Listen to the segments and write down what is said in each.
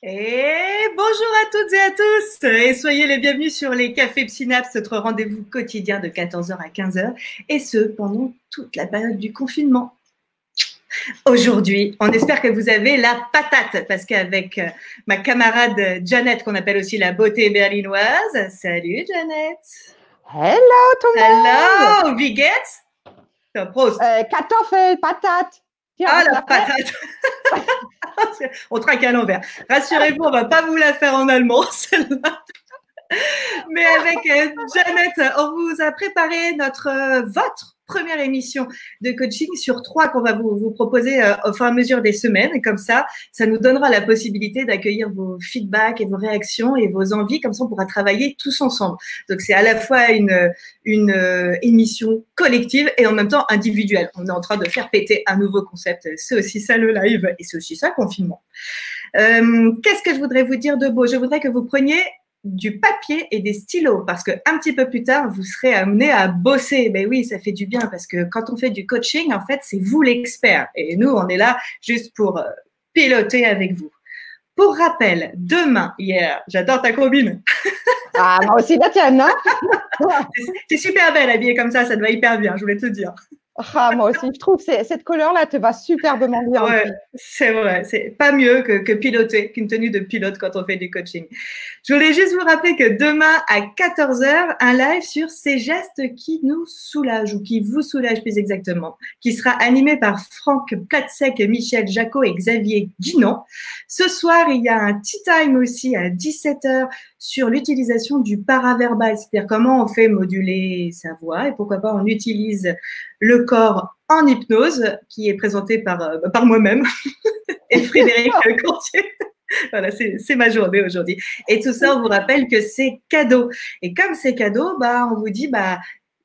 Et bonjour à toutes et à tous et soyez les bienvenus sur les Cafés Synapse, notre rendez-vous quotidien de 14h à 15h et ce pendant toute la période du confinement. Aujourd'hui, on espère que vous avez la patate parce qu'avec ma camarade Janet, qu'on appelle aussi la beauté berlinoise. Salut Janet. Hello tout le monde. Hello, wie geht's? Prost. Kartoffel, patate. Tiens, Ah, on se la la fait. patate. On traque à l'envers. Rassurez-vous, on va pas vous la faire en allemand, celle-là. Mais avec Janet, on vous a préparé votre première émission de coaching sur 3 qu'on va vous proposer au fur et à mesure des semaines. Et comme ça nous donnera la possibilité d'accueillir vos feedbacks et vos réactions et vos envies. Comme ça, on pourra travailler tous ensemble. Donc, c'est à la fois une émission collective et en même temps individuelle. On est en train de faire péter un nouveau concept. C'est aussi ça le live et c'est aussi ça le confinement. Qu'est-ce que je voudrais vous dire de beau? Je voudrais que vous preniez du papier et des stylos parce que un petit peu plus tard vous serez amené à bosser. Ben oui, ça fait du bien parce que quand on fait du coaching, en fait, c'est vous l'expert et nous on est là juste pour piloter avec vous. Pour rappel, demain, j'adore ta combine. Ah, moi aussi la tienne, hein. T'es super belle habillée comme ça te va hyper bien, je voulais te dire. Ah, moi aussi, je trouve que cette couleur-là te va superbement bien. Ouais, c'est vrai, c'est pas mieux que piloter, qu'une tenue de pilote quand on fait du coaching. Je voulais juste vous rappeler que demain à 14h, un live sur ces gestes qui nous soulagent ou qui vous soulagent plus exactement, qui sera animé par Franck Platsec, Michel Jacot et Xavier Guinan. Ce soir, il y a un tea time aussi à 17h sur l'utilisation du paraverbal, c'est-à-dire comment on fait moduler sa voix et pourquoi pas on utilise le corps en hypnose, qui est présenté par moi-même et Frédéric Courtier. Voilà, c'est ma journée aujourd'hui. Et tout ça, on vous rappelle que c'est cadeau. Et comme c'est cadeau, on vous dit,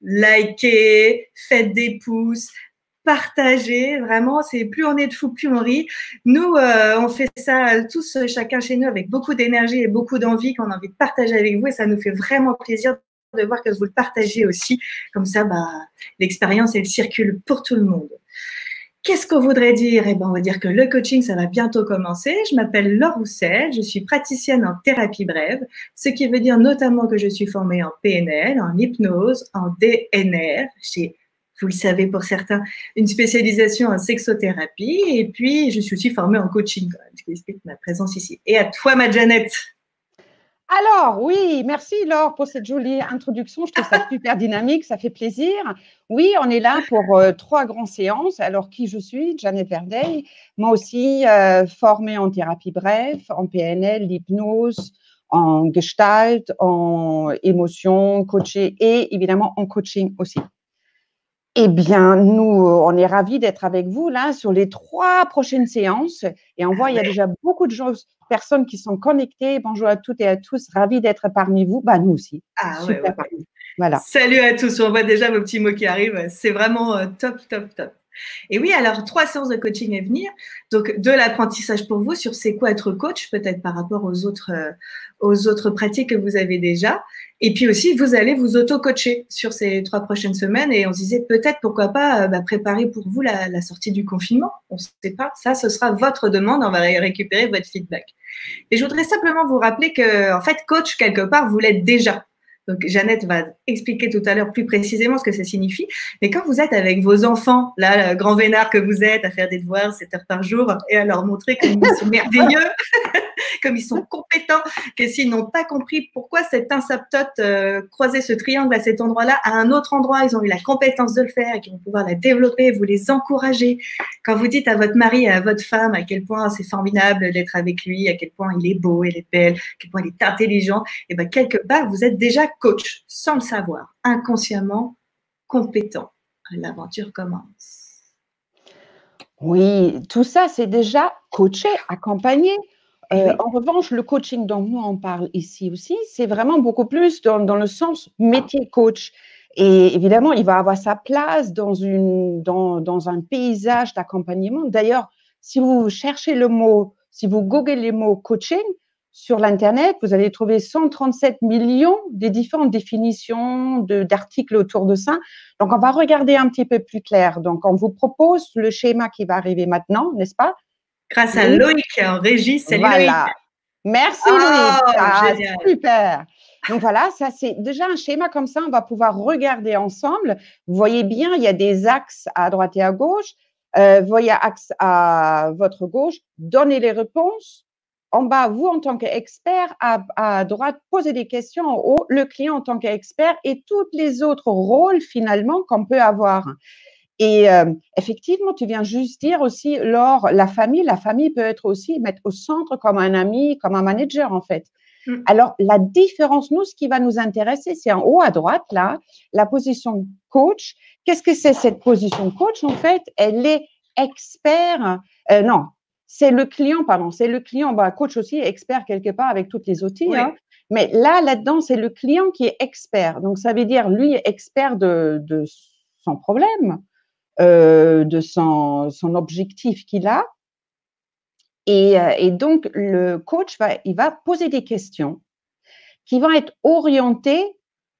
likez, faites des pouces, partagez. Vraiment, c'est plus on est de fous, plus on rit. Nous, on fait ça tous, chacun chez nous, avec beaucoup d'énergie et beaucoup d'envie qu'on a envie de partager avec vous. Et ça nous fait vraiment plaisir de voir que vous le partagez aussi. Comme ça, l'expérience, elle circule pour tout le monde. Qu'est-ce qu'on voudrait dire? On va dire que le coaching, ça va bientôt commencer. Je m'appelle Laure Roussel, je suis praticienne en thérapie brève, ce qui veut dire notamment que je suis formée en PNL, en hypnose, en DNR. J'ai, vous le savez pour certains, une spécialisation en sexothérapie. Et puis, je suis aussi formée en coaching, ce qui explique ma présence ici. Et à toi, ma Janet. Alors, oui, merci Laure pour cette jolie introduction. Je trouve ça super dynamique, ça fait plaisir. Oui, on est là pour 3 grandes séances. Alors, qui je suis? Janet Verdeil. Moi aussi, formée en thérapie brève, en PNL, l'hypnose, en gestalt, en émotion, coachée et évidemment en coaching aussi. Eh bien, nous, on est ravis d'être avec vous là sur les 3 prochaines séances. Et on voit, il y a déjà beaucoup de personnes qui sont connectées. Bonjour à toutes et à tous, ravis d'être parmi vous. Nous aussi. Super. Ouais. Voilà. Salut à tous, on voit déjà vos petits mots qui arrivent. C'est vraiment top, top, top. Et oui, alors 3 séances de coaching à venir. Donc, de l'apprentissage pour vous sur c'est quoi être coach, peut-être par rapport aux autres pratiques que vous avez déjà. Et puis aussi, vous allez vous auto-coacher sur ces 3 prochaines semaines. Et on se disait peut-être, pourquoi pas, préparer pour vous la sortie du confinement. On ne sait pas. Ça, ce sera votre demande. On va récupérer votre feedback. Et je voudrais simplement vous rappeler que, en fait, coach, quelque part, vous l'êtes déjà. Donc, Jeannette va expliquer tout à l'heure plus précisément ce que ça signifie. Mais quand vous êtes avec vos enfants, là, le grand vénard que vous êtes, à faire des devoirs 7 heures par jour et à leur montrer comme ils sont merveilleux, comme ils sont compétents, que s'ils n'ont pas compris pourquoi cette asymptote croisait ce triangle à cet endroit-là, à un autre endroit, ils ont eu la compétence de le faire et qu'ils vont pouvoir la développer, vous les encouragez. Quand vous dites à votre mari et à votre femme à quel point c'est formidable d'être avec lui, à quel point il est beau, elle est belle, à quel point il est intelligent, et quelque part, vous êtes déjà coach, sans le savoir, inconsciemment compétent. L'aventure commence. Oui, tout ça, c'est déjà coaché, accompagné. En revanche, le coaching dont nous on parle ici aussi, c'est vraiment beaucoup plus dans le sens métier coach. Et évidemment, il va avoir sa place dans un paysage d'accompagnement. D'ailleurs, si vous cherchez le mot, si vous googlez les mots coaching sur l'Internet, vous allez trouver 137 millions de différentes définitions d'articles autour de ça. Donc, on va regarder un petit peu plus clair. Donc, on vous propose le schéma qui va arriver maintenant, n'est-ce pas? Grâce à Loïc en régie. Salut Loïc. Merci Louise. Oh, Ah, génial. super. Donc voilà, ça c'est déjà un schéma comme ça, on va pouvoir regarder ensemble. Vous voyez bien, il y a des axes à droite et à gauche. Vous voyez axe à votre gauche, donnez les réponses. En bas, vous en tant qu'expert, à droite, posez des questions. En haut, le client en tant qu'expert et tous les autres rôles finalement qu'on peut avoir. Et effectivement, tu viens juste dire aussi, Laure, la famille peut être aussi mettre au centre comme un ami, comme un manager en fait. Mm. Alors, la différence, nous, ce qui va nous intéresser, c'est en haut à droite, là, la position coach. Qu'est-ce que c'est cette position coach? En fait, elle est expert, non, c'est le client, pardon, c'est le client, bah, coach aussi, expert quelque part avec tous les outils, hein, Oui, mais là-dedans, c'est le client qui est expert. Donc, ça veut dire, lui, expert de son problème, de son objectif qu'il a. Et donc, le coach, il va poser des questions qui vont être orientées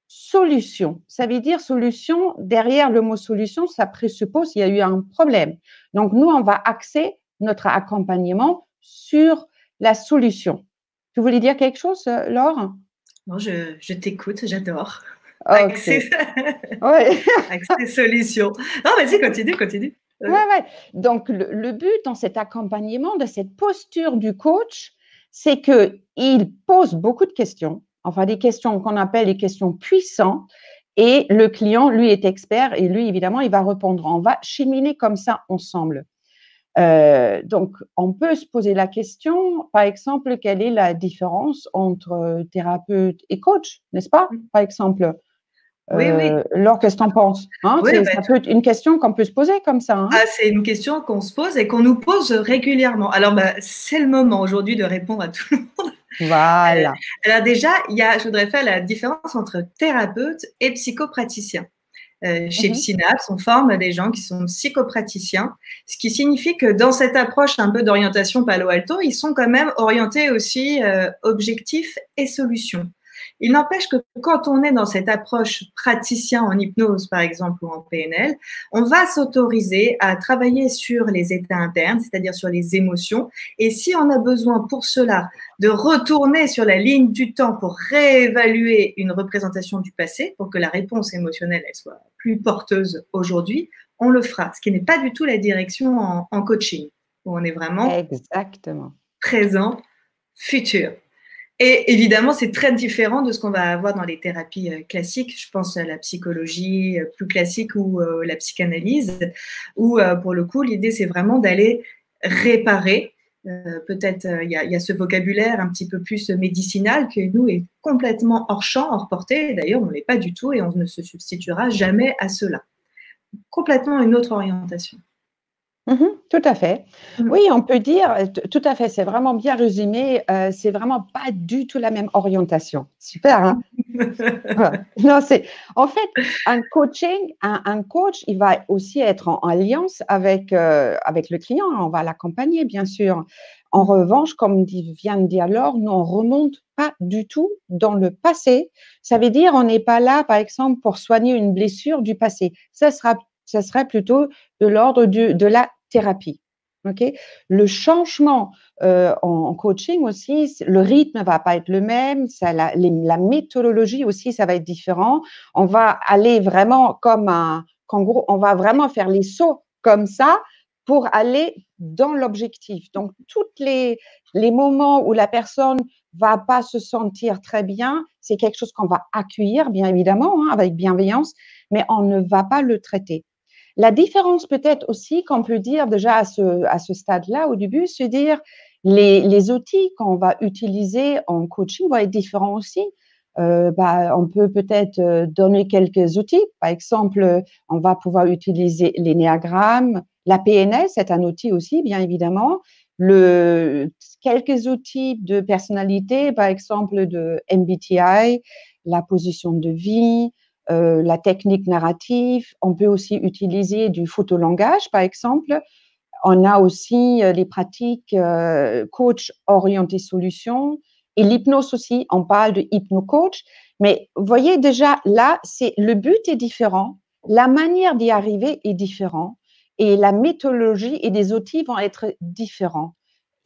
solution. Ça veut dire solution, derrière le mot solution, ça présuppose qu'il y a eu un problème. Donc, nous, on va axer notre accompagnement sur la solution. Tu voulais dire quelque chose, Laure? non, je t'écoute, j'adore. Ok. Accès, Ouais. accès solution. Non, vas-y, continue, continue. Ouais, ouais. Donc, le but dans cet accompagnement, de cette posture du coach, c'est qu'il pose beaucoup de questions, enfin des questions qu'on appelle les questions puissantes, et le client, lui, est expert et lui, évidemment, il va répondre. On va cheminer comme ça ensemble. Donc, on peut se poser la question, par exemple, quelle est la différence entre thérapeute et coach, n'est-ce pas? Par exemple, Oui, oui. Laure, qu'est-ce que tu en penses? Hein, Oui, bah, ça peut être une question qu'on peut se poser comme ça. Hein? ah, c'est une question qu'on se pose et qu'on nous pose régulièrement. Alors, bah, c'est le moment aujourd'hui de répondre à tout le monde. Voilà. Alors déjà, je voudrais faire la différence entre thérapeute et psychopraticien. Chez Mhm. Psynaps, on forme des gens qui sont psychopraticiens, ce qui signifie que dans cette approche un peu d'orientation Palo Alto, ils sont quand même orientés aussi objectifs et solutions. Il n'empêche que quand on est dans cette approche praticien en hypnose, par exemple, ou en PNL, on va s'autoriser à travailler sur les états internes, c'est-à-dire sur les émotions. Et si on a besoin pour cela de retourner sur la ligne du temps pour réévaluer une représentation du passé, pour que la réponse émotionnelle elle soit plus porteuse aujourd'hui, on le fera. Ce qui n'est pas du tout la direction en coaching, où on est vraiment Exactement. présent, futur. Et évidemment, c'est très différent de ce qu'on va avoir dans les thérapies classiques. Je pense à la psychologie plus classique ou la psychanalyse, où pour le coup, l'idée, c'est vraiment d'aller réparer. Peut-être il y a ce vocabulaire un petit peu plus médicinal qui, nous, est complètement hors champ, hors portée. D'ailleurs, on ne l'est pas du tout et on ne se substituera jamais à cela. Complètement une autre orientation. Mhm, tout à fait. Mm. Oui, on peut dire, tout à fait, c'est vraiment bien résumé. C'est vraiment pas du tout la même orientation. Super, hein? Voilà. Non, en fait, un coaching, un coach, il va aussi être en alliance avec le client. On va l'accompagner, bien sûr. En revanche, comme vient de dire Laure, nous, on remonte pas du tout dans le passé. Ça veut dire, on n'est pas là, par exemple, pour soigner une blessure du passé. Ça serait plutôt de l'ordre de la thérapie. OK? Le changement en coaching aussi, le rythme ne va pas être le même, la méthodologie aussi, ça va être différent. On va aller vraiment comme un kangourou, on va vraiment faire les sauts comme ça pour aller dans l'objectif. Donc, les moments où la personne va pas se sentir très bien, c'est quelque chose qu'on va accueillir, bien évidemment, hein, avec bienveillance, mais on ne va pas le traiter. La différence peut-être aussi qu'on peut dire déjà à ce stade-là, au début, c'est dire les outils qu'on va utiliser en coaching vont être différents aussi. On peut peut-être donner quelques outils. Par exemple, on va pouvoir utiliser l'énéagramme, la PNL, c'est un outil aussi, bien évidemment. Quelques outils de personnalité, par exemple de MBTI, la position de vie, la technique narrative. On peut aussi utiliser du photolangage, par exemple. On a aussi les pratiques coach orienté solution et l'hypnose aussi. On parle de hypno-coach. Mais vous voyez déjà, là, le but est différent. La manière d'y arriver est différente et la méthodologie et les outils vont être différents.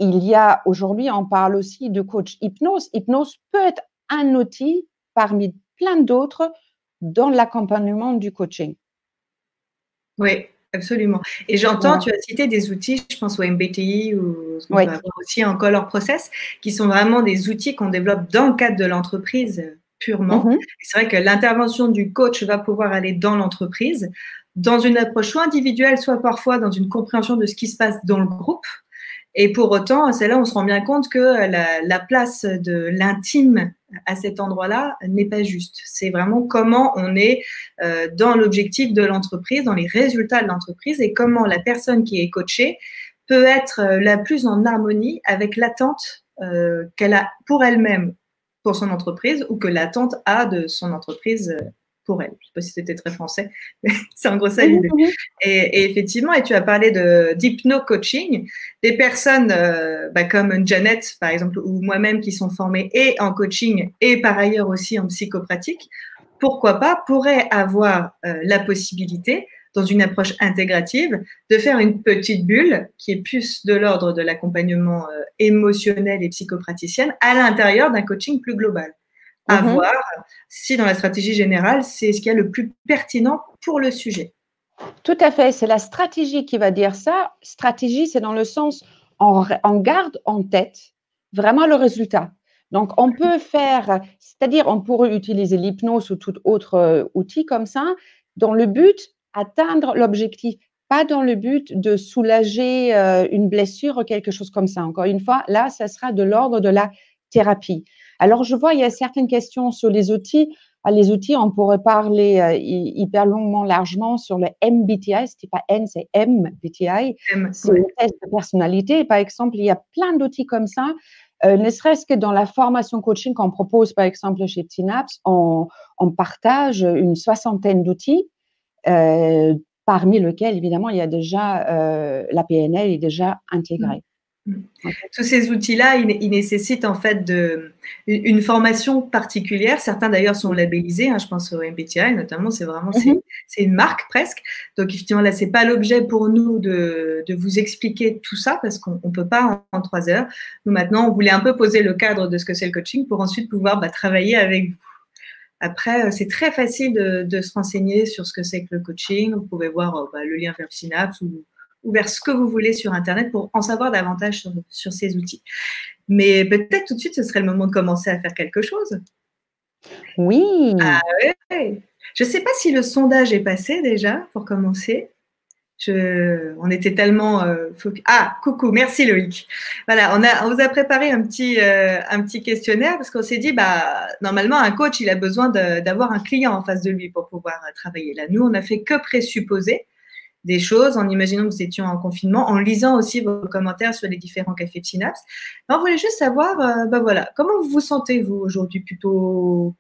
il y a aujourd'hui, on parle aussi de coach hypnose. Hypnose peut être un outil parmi plein d'autres dans l'accompagnement du coaching. Oui, absolument. Et j'entends, Voilà. tu as cité des outils, je pense au MBTI ou ce qu'on Oui. peut avoir aussi en Color Process, qui sont vraiment des outils qu'on développe dans le cadre de l'entreprise purement. Mhm. Et c'est vrai que l'intervention du coach va pouvoir aller dans l'entreprise, dans une approche soit individuelle, soit parfois dans une compréhension de ce qui se passe dans le groupe. Et pour autant, c'est là où on se rend bien compte que la place de l'intime à cet endroit-là n'est pas juste. C'est vraiment comment on est dans l'objectif de l'entreprise, dans les résultats de l'entreprise et comment la personne qui est coachée peut être la plus en harmonie avec l'attente qu'elle a pour elle-même, pour son entreprise, ou que l'attente a de son entreprise pour elle. Je ne sais pas si c'était très français, mais c'est en gros ça l'idée. Et effectivement, et tu as parlé d'hypno-coaching, des personnes comme Janet, par exemple, ou moi-même qui sont formées et en coaching et par ailleurs aussi en psychopratique, pourquoi pas, pourraient avoir la possibilité, dans une approche intégrative, de faire une petite bulle qui est plus de l'ordre de l'accompagnement émotionnel et psychopraticien à l'intérieur d'un coaching plus global. À voir si dans la stratégie générale, c'est ce qui est le plus pertinent pour le sujet. Tout à fait, c'est la stratégie qui va dire ça. Stratégie, c'est dans le sens, on garde en tête vraiment le résultat. Donc, on peut faire, c'est-à-dire, on pourrait utiliser l'hypnose ou tout autre outil comme ça, dans le but d'atteindre l'objectif, pas dans le but de soulager une blessure ou quelque chose comme ça. Encore une fois, là, ça sera de l'ordre de la thérapie. Alors, je vois, il y a certaines questions sur les outils. Les outils, on pourrait parler hyper longuement, largement sur le MBTI. Ce n'est pas N, c'est MBTI. C'est un test de personnalité. Par exemple, il y a plein d'outils comme ça. Ne serait-ce que dans la formation coaching qu'on propose, par exemple, chez Synapse, on partage une 60aine d'outils, parmi lesquels, évidemment, il y a déjà la PNL est déjà intégrée. Tous ces outils-là, ils nécessitent en fait une formation particulière. Certains d'ailleurs sont labellisés. Je pense au MBTI notamment. C'est vraiment c'est une marque presque. Donc effectivement là, c'est pas l'objet pour nous de vous expliquer tout ça parce qu'on peut pas en 3 heures. Nous maintenant, on voulait un peu poser le cadre de ce que c'est le coaching pour ensuite pouvoir travailler avec vous. Après, c'est très facile de se renseigner sur ce que c'est que le coaching. Vous pouvez voir le lien vers Synapse ou vers ce que vous voulez sur Internet pour en savoir davantage sur ces outils. Mais peut-être tout de suite, ce serait le moment de commencer à faire quelque chose. Oui. Ah ouais. Je ne sais pas si le sondage est passé déjà, pour commencer. On était tellement… Ah, coucou, merci Loïc. Voilà, on vous a préparé un petit questionnaire parce qu'on s'est dit, normalement, un coach, il a besoin d'avoir un client en face de lui pour pouvoir travailler. Là, nous, on n'a fait que présupposer des choses, en imaginant que nous étions en confinement, en lisant aussi vos commentaires sur les différents cafés de Synapse. On voulait juste savoir, comment vous vous sentez, vous, aujourd'hui? Plutôt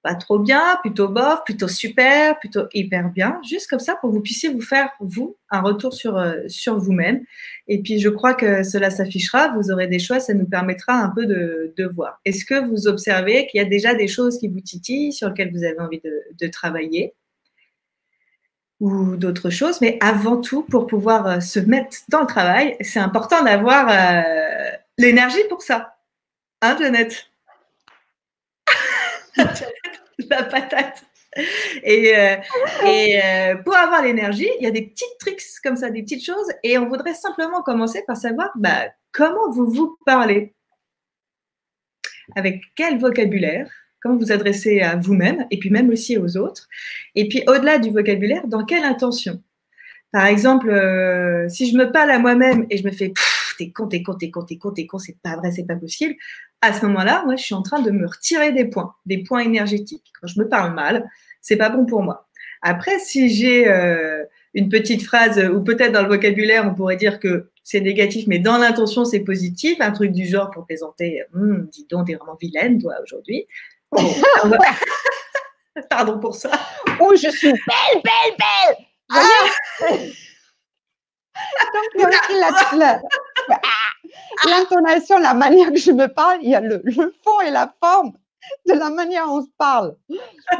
pas trop bien, plutôt bof, plutôt super, plutôt hyper bien, juste comme ça pour que vous puissiez vous faire, vous, un retour sur vous-même. Et puis, je crois que cela s'affichera, vous aurez des choix, ça nous permettra un peu de voir. Est-ce que vous observez qu'il y a déjà des choses qui vous titillent, sur lesquelles vous avez envie de travailler ou d'autres choses, mais avant tout, pour pouvoir se mettre dans le travail, c'est important d'avoir l'énergie pour ça. Hein, Jeannette? La patate. Et pour avoir l'énergie, il y a des petits tricks comme ça, des petites choses, et on voudrait simplement commencer par savoir comment vous vous parlez, avec quel vocabulaire, comment vous adressez à vous-même et puis même aussi aux autres. Et puis au-delà du vocabulaire, dans quelle intention? Par exemple, si je me parle à moi-même et je me fais t'es con, c'est pas vrai, c'est pas possible. À ce moment-là, moi, je suis en train de me retirer des points énergétiques. Quand je me parle mal, c'est pas bon pour moi. Après, si j'ai une petite phrase ou peut-être dans le vocabulaire, on pourrait dire que c'est négatif, mais dans l'intention, c'est positif. Un truc du genre pour plaisanter, dis donc, t'es vraiment vilaine, toi, aujourd'hui. Bon, pardon pour ça. Oh, je suis belle, belle, belle. Donc, il y a aussi l'intonation, la manière que je me parle, il y a le fond et la forme. de la manière dont on se parle.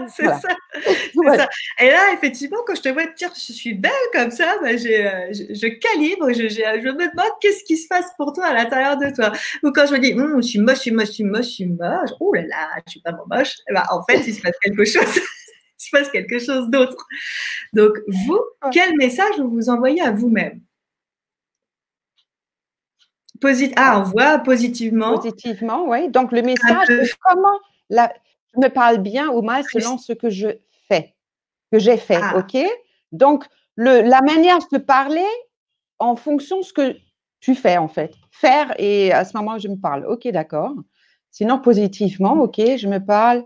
C'est Voilà. ça, c'est Ouais. ça. Et là, effectivement, quand je te vois te dire je suis belle comme ça, bah, je calibre, je me demande qu'est-ce qui se passe pour toi à l'intérieur de toi. Ou quand je me dis je suis moche, je suis moche, je suis moche, je suis moche, oh là là, je suis vraiment moche, et bah, en fait, il se passe quelque chose, il se passe quelque chose d'autre. Donc, vous, quel message vous vous envoyez à vous-même? on voit positivement. Positivement, oui. Donc, le Un message, peu c'est comment je me parle bien ou mal selon ce que je fais, que j'ai fait, Ah, OK? Donc, la manière de te parler en fonction de ce que tu fais, en fait. Faire et à ce moment, je me parle. OK, d'accord. Sinon, positivement, OK, je me parle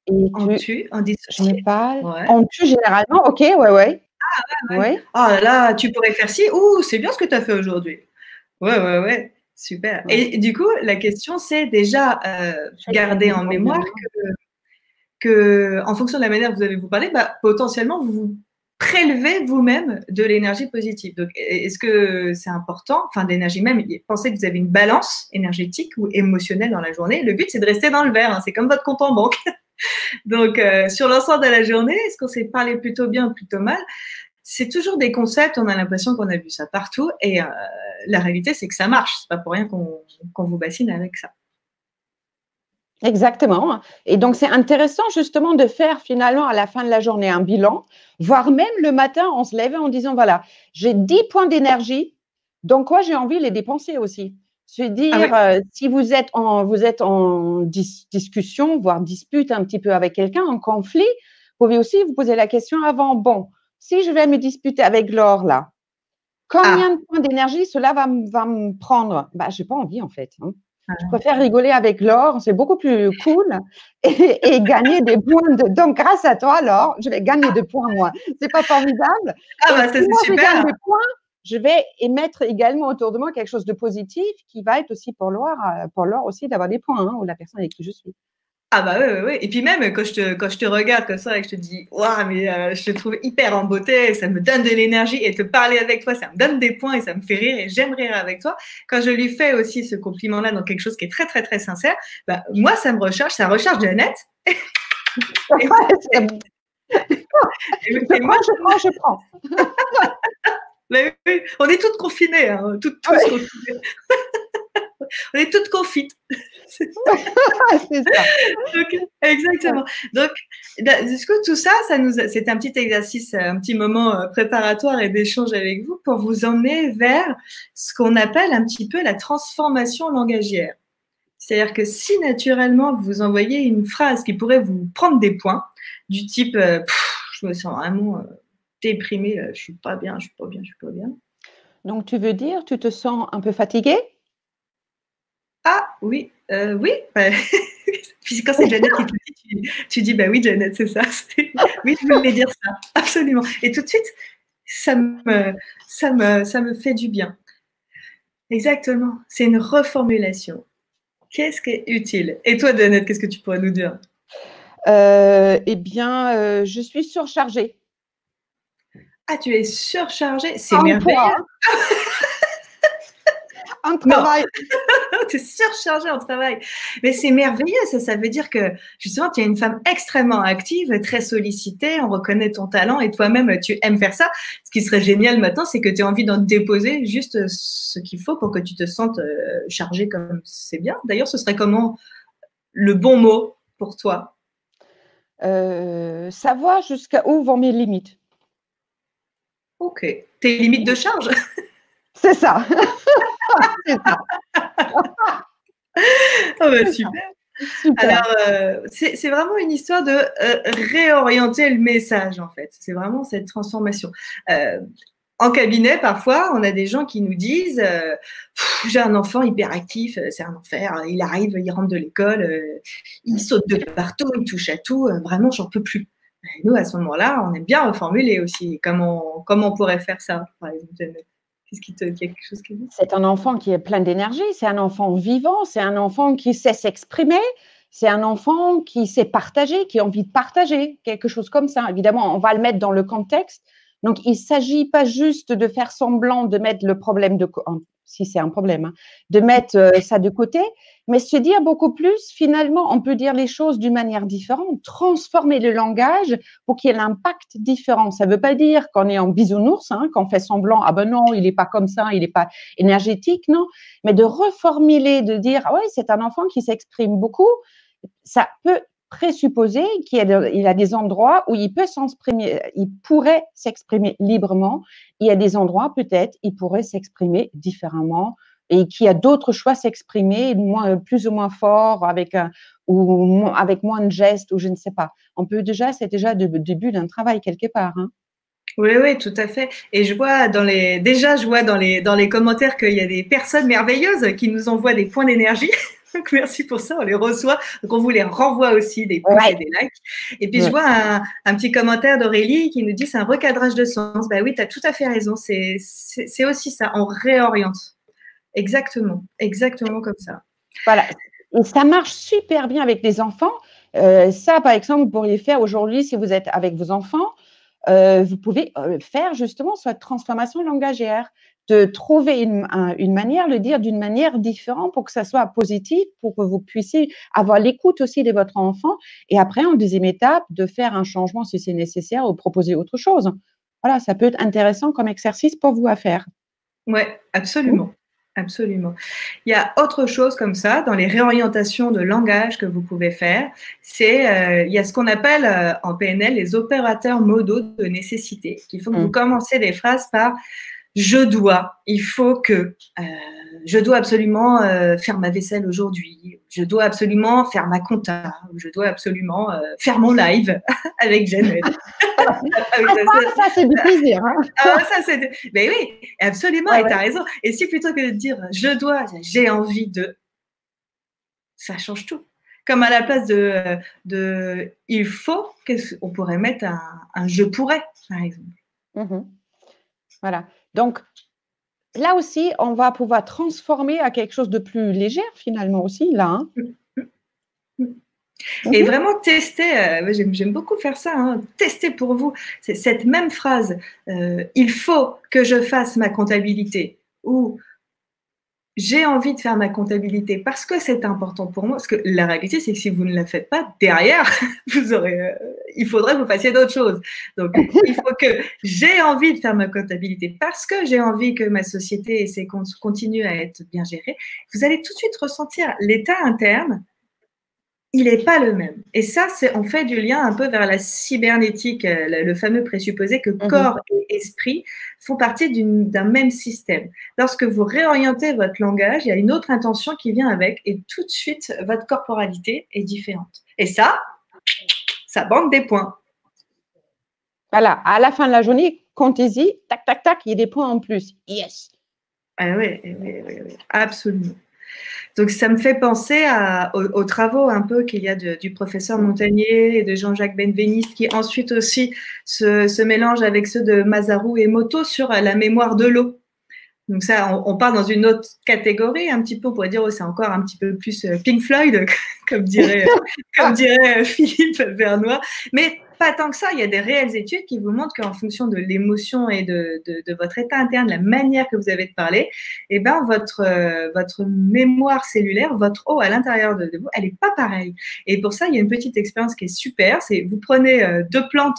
et en tu, en je me dissocié. parle. Ouais. On tue généralement, OK, ouais, ouais. Ouais. Ouais. Oh là là, tu pourrais faire ci. Ouh, c'est bien ce que tu as fait aujourd'hui. Ouais, ouais, ouais. Super. Ouais. Et du coup, la question, c'est déjà garder en mémoire en fonction de la manière dont vous allez vous parler, bah, potentiellement, vous prélevez vous-même de l'énergie positive. Donc, est-ce que c'est important, enfin, de l'énergie même, pensez que vous avez une balance énergétique ou émotionnelle dans la journée. Le but, c'est de rester dans le vert. Hein. C'est comme votre compte en banque. Donc, sur l'ensemble de la journée, est-ce qu'on s'est parlé plutôt bien ou plutôt mal? C'est toujours des concepts, on a l'impression qu'on a vu ça partout, et la réalité, c'est que ça marche. C'est pas pour rien qu'on vous bassine avec ça. Exactement. Et donc, c'est intéressant justement de faire finalement à la fin de la journée un bilan, voire même le matin, on se lève en disant, voilà, j'ai 10 points d'énergie, donc quoi, j'ai envie de les dépenser aussi. Se Ah dire, ouais. si vous êtes en discussion, voire dispute un petit peu avec quelqu'un, en conflit, vous pouvez aussi vous poser la question avant, bon, si je vais me disputer avec Laure là, combien Ah, de points d'énergie cela va me prendre? Bah, j'ai pas envie en fait, hein. Je ah. préfère rigoler avec Laure, c'est beaucoup plus cool et gagner des points. Donc, grâce à toi, Laure, je vais gagner des points, moi. C'est pas formidable? Ah Et bah ça si c'est moi, je gagne super. des points, je vais émettre également autour de moi quelque chose de positif qui va être aussi pour Laure aussi d'avoir des points, hein, ou la personne avec qui je suis. Ah bah ouais, ouais, ouais. Et puis même quand je te regarde comme ça et que je te dis waouh mais je te trouve hyper en beauté, ça me donne de l'énergie et te parler avec toi, ça me donne des points et ça me fait rire et j'aime rire avec toi. Quand je lui fais aussi ce compliment-là dans quelque chose qui est très très très sincère, bah moi ça me recharge, ça recharge Jeannette. Et, et moi, Je prends. mais oui, on est toutes confinées, hein, tous Ouais. confinés. On est toutes confites. C'est ça. Donc, exactement. Donc, est-ce que tout ça, c'est un petit exercice, un petit moment préparatoire et d'échange avec vous pour vous emmener vers ce qu'on appelle un petit peu la transformation langagière. C'est-à-dire que si naturellement vous envoyez une phrase qui pourrait vous prendre des points, du type je me sens vraiment déprimée, je suis pas bien, je suis pas bien, je suis pas bien. Donc, tu veux dire, tu te sens un peu fatiguée? Ah oui, oui. Bah, puis quand c'est Jeannette qui te le dit, tu dis bah oui, Jeannette, c'est ça. Oui, je voulais dire ça, absolument. Et tout de suite, ça me fait du bien. Exactement. C'est une reformulation. Qu'est-ce qui est utile? Et toi, Jeannette, qu'est-ce que tu pourrais nous dire? Eh bien, je suis surchargée. Ah, tu es surchargée, c'est En merveilleux. quoi? En Non, travail. tu es surchargée en travail. Mais c'est merveilleux, ça veut dire que justement, tu es une femme extrêmement active, très sollicitée, on reconnaît ton talent et toi-même, tu aimes faire ça. Ce qui serait génial maintenant, c'est que tu aies envie d'en déposer juste ce qu'il faut pour que tu te sentes chargée comme c'est bien. D'ailleurs, ce serait comment le bon mot pour toi? Savoir jusqu'à où vont mes limites. Ok. Tes limites de charge? C'est ça. C'est ça. Ah bah C'est ça. super. Super. Alors, c'est vraiment une histoire de réorienter le message, en fait. C'est vraiment cette transformation. En cabinet, parfois, on a des gens qui nous disent j'ai un enfant hyperactif, c'est un enfer. Il arrive, il rentre de l'école, il saute de partout, il touche à tout. Vraiment, j'en peux plus. Et nous, à ce moment-là, on aime bien reformuler aussi. Comment on pourrait faire ça, par exemple, Jeannette? Il y a quelque chose qui dit? C'est un enfant qui est plein d'énergie, c'est un enfant vivant, c'est un enfant qui sait s'exprimer, c'est un enfant qui sait partager, qui a envie de partager, quelque chose comme ça. Évidemment, on va le mettre dans le contexte Donc, il ne s'agit pas juste de faire semblant de mettre le problème si c'est un problème, hein, de mettre ça de côté, mais se dire beaucoup plus, finalement, on peut dire les choses d'une manière différente, transformer le langage pour qu'il y ait l'impact différent. Ça ne veut pas dire qu'on est en bisounours, hein, qu'on fait semblant, ah ben non, il n'est pas comme ça, il n'est pas énergétique, non, mais de reformuler, de dire, ah ouais, c'est un enfant qui s'exprime beaucoup, ça peut présupposer qu'il a des endroits où il peut s'exprimer, il pourrait s'exprimer librement. Il y a des endroits, peut-être, il pourrait s'exprimer différemment et qu'il y a d'autres choix s'exprimer, plus ou moins fort, avec moins de gestes, ou je ne sais pas. C'est déjà le début d'un travail quelque part. Hein. Oui, oui, tout à fait. Et je vois je vois dans les commentaires qu'il y a des personnes merveilleuses qui nous envoient des points d'énergie. Donc, merci pour ça, on les reçoit. Donc, on vous les renvoie aussi, des pouces et des likes. Et puis, je vois un petit commentaire d'Aurélie qui nous dit c'est un recadrage de sens. Bah oui, tu as tout à fait raison. C'est aussi ça, on réoriente. Exactement, exactement comme ça. Voilà. Et ça marche super bien avec les enfants. Ça, par exemple, vous pourriez faire aujourd'hui si vous êtes avec vos enfants. Vous pouvez faire justement cette transformation langagière, de trouver une manière, le dire d'une manière différente pour que ça soit positif, pour que vous puissiez avoir l'écoute aussi de votre enfant. Et après, en deuxième étape, de faire un changement si c'est nécessaire ou proposer autre chose. Voilà, ça peut être intéressant comme exercice pour vous à faire. Oui, absolument. Absolument. Il y a autre chose comme ça dans les réorientations de langage que vous pouvez faire. Il y a ce qu'on appelle en PNL les opérateurs modaux de nécessité, qui font que vous commencez des phrases par je dois, il faut que, je dois absolument faire ma vaisselle aujourd'hui, je dois absolument faire ma compta, je dois absolument faire mon live avec Jeannette. Ça, c'est du plaisir. Hein. Mais oui, absolument, et tu as raison. Et si plutôt que de dire je dois, j'ai envie de, ça change tout. Comme à la place de il faut, on pourrait mettre un je pourrais, par exemple. Voilà. Donc, là aussi, on va pouvoir transformer à quelque chose de plus léger, finalement, aussi, là. Hein. Et vraiment tester, j'aime beaucoup faire ça, hein, tester pour vous. C'est cette même phrase, il faut que je fasse ma comptabilité, ou j'ai envie de faire ma comptabilité parce que c'est important pour moi. Parce que la réalité, c'est que si vous ne la faites pas, derrière, il faudrait que vous fassiez d'autres choses. Donc, il faut que j'ai envie de faire ma comptabilité parce que j'ai envie que ma société et ses comptes continuent à être bien gérés. Vous allez tout de suite ressentir l'état interne. Il n'est pas le même. Et ça, on fait du lien un peu vers la cybernétique, le fameux présupposé que corps et esprit font partie d'un même système. Lorsque vous réorientez votre langage, il y a une autre intention qui vient avec et tout de suite, votre corporalité est différente. Et ça banque des points. Voilà, à la fin de la journée, comptez-y, tac, tac, tac, il y a des points en plus. Yes. Ah oui, absolument. Donc, ça me fait penser aux travaux un peu qu'il y a du professeur Montagnier et de Jean-Jacques Benveniste, qui ensuite aussi se mélangent avec ceux de Masaru Emoto sur la mémoire de l'eau. Donc ça, on part dans une autre catégorie un petit peu, on pourrait dire, c'est encore un petit peu plus Pink Floyd, comme dirait Philippe Vernois. Mais pas tant que ça, il y a des réelles études qui vous montrent qu'en fonction de l'émotion et de votre état interne, la manière que vous avez de parler, eh ben votre mémoire cellulaire, votre eau à l'intérieur de vous, elle n'est pas pareille. Et pour ça, il y a une petite expérience qui est super, c'est vous prenez deux plantes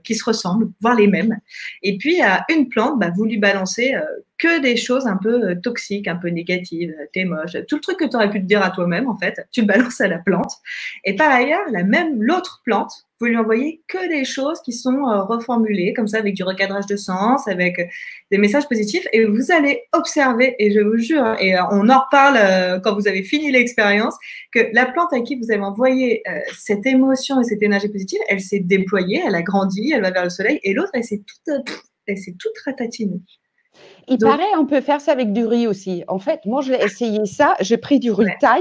qui se ressemblent, voire les mêmes, et puis à une plante, vous lui balancez que des choses un peu toxiques, un peu négatives, t'es moche, tout le truc que tu aurais pu te dire à toi-même, en fait, tu le balances à la plante. Et par ailleurs, l'autre plante, vous lui envoyez que des choses qui sont reformulées, comme ça, avec du recadrage de sens, avec des messages positifs, et vous allez observer, et je vous jure, et on en reparle quand vous avez fini l'expérience, que la plante à qui vous avez envoyé cette émotion et cette énergie positive, elle s'est déployée, elle a grandi, elle va vers le soleil, et l'autre, elle s'est toute ratatinée. Il paraît, on peut faire ça avec du riz aussi. En fait, moi, j'ai essayé ça. J'ai pris du riz thaï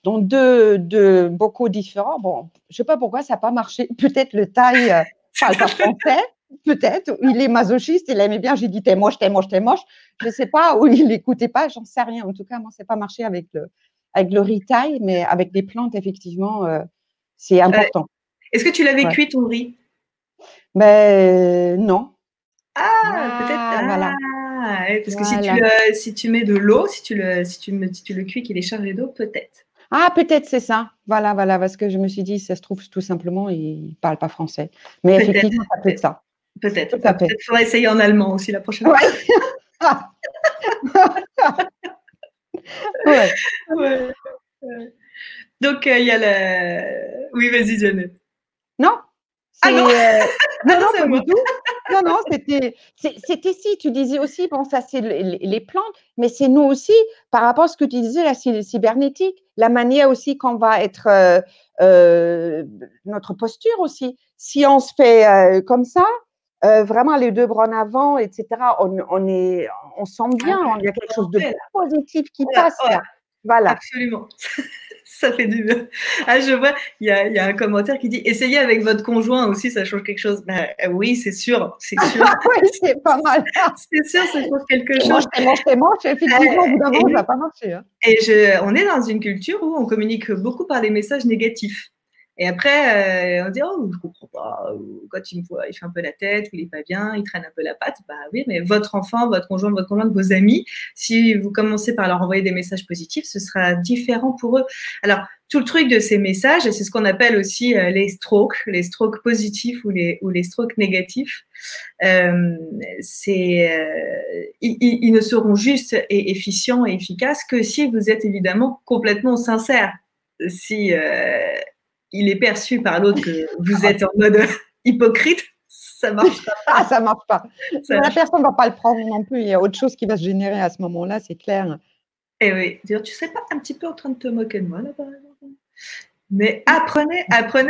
dans deux bocaux différents. Bon, je ne sais pas pourquoi ça n'a pas marché. Peut-être le thaï parle pas français. Peut-être. Il est masochiste. Il aimait bien. J'ai dit, t'es moche, t'es moche, t'es moche. Je ne sais pas. Ou il n'écoutait pas. J'en sais rien. En tout cas, moi, ça n'a pas marché avec le riz thaï. Mais avec des plantes, effectivement, c'est important. Est-ce que tu l'avais cuit, ton riz? Ben, non. Ah, peut-être. Ah, voilà, Ah, ouais, parce que voilà. si tu mets de l'eau, si tu le cuis qu'il est chargé d'eau, peut-être. Ah, peut-être c'est ça. Voilà, voilà, parce que je me suis dit, ça se trouve tout simplement, il ne parle pas français. Mais Peut-être, effectivement, ça peut être peut-être, ça. peut-être. Tout Bah, à fait. peut-être faudra essayer en allemand aussi la prochaine fois. Ouais. Ouais. Ouais, ouais. Donc, il y a le. Oui, vas-y, Janet. Non, Ah non, c'est ah non, non, non, c'est pas moi. du tout. Non, non, c'était si, tu disais aussi, bon, ça c'est les plantes, mais c'est nous aussi, par rapport à ce que tu disais, la cybernétique, la manière aussi qu'on va être, notre posture aussi. Si on se fait comme ça, vraiment les deux bras en avant, etc., on sent Ah bien, ouais, il y a quelque chose de commencer, là. positif qui Voilà, passe ouais, là. Voilà. absolument. Ça fait du bien. Ah, je vois, il y a un commentaire qui dit essayez avec votre conjoint aussi, ça change quelque chose. Ben, oui, c'est sûr, c'est sûr. Oui, c'est pas mal. C'est sûr, ça change quelque T'es chose. moche, t'es moche, t'es moche. Effectivement, au bout d'un Et, moment, ça va pas marcher. Hein. on est dans une culture où on communique beaucoup par les messages négatifs. Et après, on dit oh, je comprends pas. Ou quand il me voit, il fait un peu la tête, ou il est pas bien, il traîne un peu la patte. Bah oui, mais votre enfant, votre conjoint, vos amis, si vous commencez par leur envoyer des messages positifs, ce sera différent pour eux. Alors, tout le truc de ces messages, c'est ce qu'on appelle aussi les strokes positifs ou les strokes négatifs. Ils ne seront justes et efficients et efficaces que si vous êtes évidemment complètement sincère. Si il est perçu par l'autre que vous êtes en mode hypocrite, ça marchera Ah, pas. ça marche pas. Ça La marche. personne ne va pas le prendre non plus. Il y a autre chose qui va se générer à ce moment-là, c'est clair. Et oui, dire, tu serais pas un petit peu en train de te moquer de moi là, par exemple. Mais apprenez